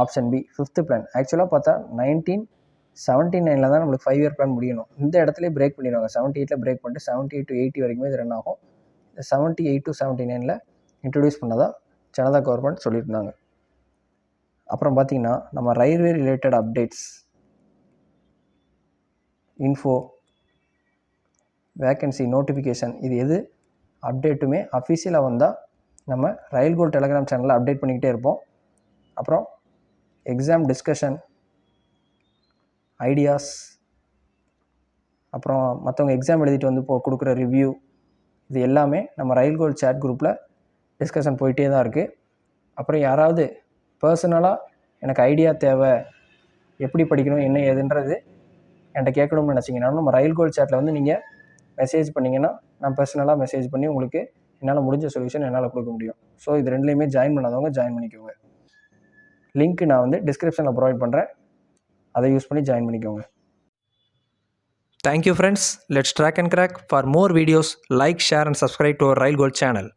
ஆப்ஷன் பி 5th பிளான். ஆக்சுவலாக பார்த்தா 1979 தான் நம்மளுக்கு 5 இயர் பிளான் முடியணும். இந்த இடத்துல பிரேக் பண்ணிடுவாங்க, 78 பிரேக் பண்ணிட்டு 78 to 80 வரைக்குமே இது ரன் ஆகும். 78 to 79 இன்ட்ரடியூஸ் பண்ணதாக ஜனதா கவர்மெண்ட் சொல்லியிருந்தாங்க. அப்புறம் பார்த்திங்கன்னா நம்ம railway related updates, info, vacancy, notification, இது எது அப்டேட்டுமே அஃபிஷியலாக வந்தால் நம்ம ரயில் கோல் டெலகிராம் சேனலில் அப்டேட் பண்ணிக்கிட்டே இருப்போம். அப்புறம் எக்ஸாம் டிஸ்கஷன், ஐடியாஸ், அப்புறம் மற்றவங்க எக்ஸாம் எழுதிட்டு வந்து கொடுக்குற ரிவ்யூ, இது எல்லாமே நம்ம ரயில் கோல் சேட் குரூப்பில் டிஸ்கஷன் போயிட்டே தான் இருக்குது. அப்புறம் யாராவது பர்சனலாக எனக்கு ஐடியா தேவை, எப்படி படிக்கணும் என்ன ஏதுன்றது என்கிட்ட கேட்கணும்னு நினச்சிங்கன்னா நம்ம ரயில் கோல் சேட்டில் வந்து நீங்கள் மெசேஜ் பண்ணிங்கன்னா நான் பர்சனலாக மெசேஜ் பண்ணி உங்களுக்கு என்னால் முடிஞ்ச சொல்யூஷன் என்னால் கொடுக்க முடியும். ஸோ இது ரெண்டுலேயுமே ஜாயின் பண்ணாதவங்க ஜாயின் பண்ணிக்கோங்க. லிங்க் நான் வந்து டிஸ்கிரிப்ஷனில் ப்ரொவைட் பண்ணுறேன், அதை யூஸ் பண்ணி ஜாயின் பண்ணிக்கோங்க. Thank you friends. Let's track and crack. For more videos, like, share and subscribe to our Rail Gold channel.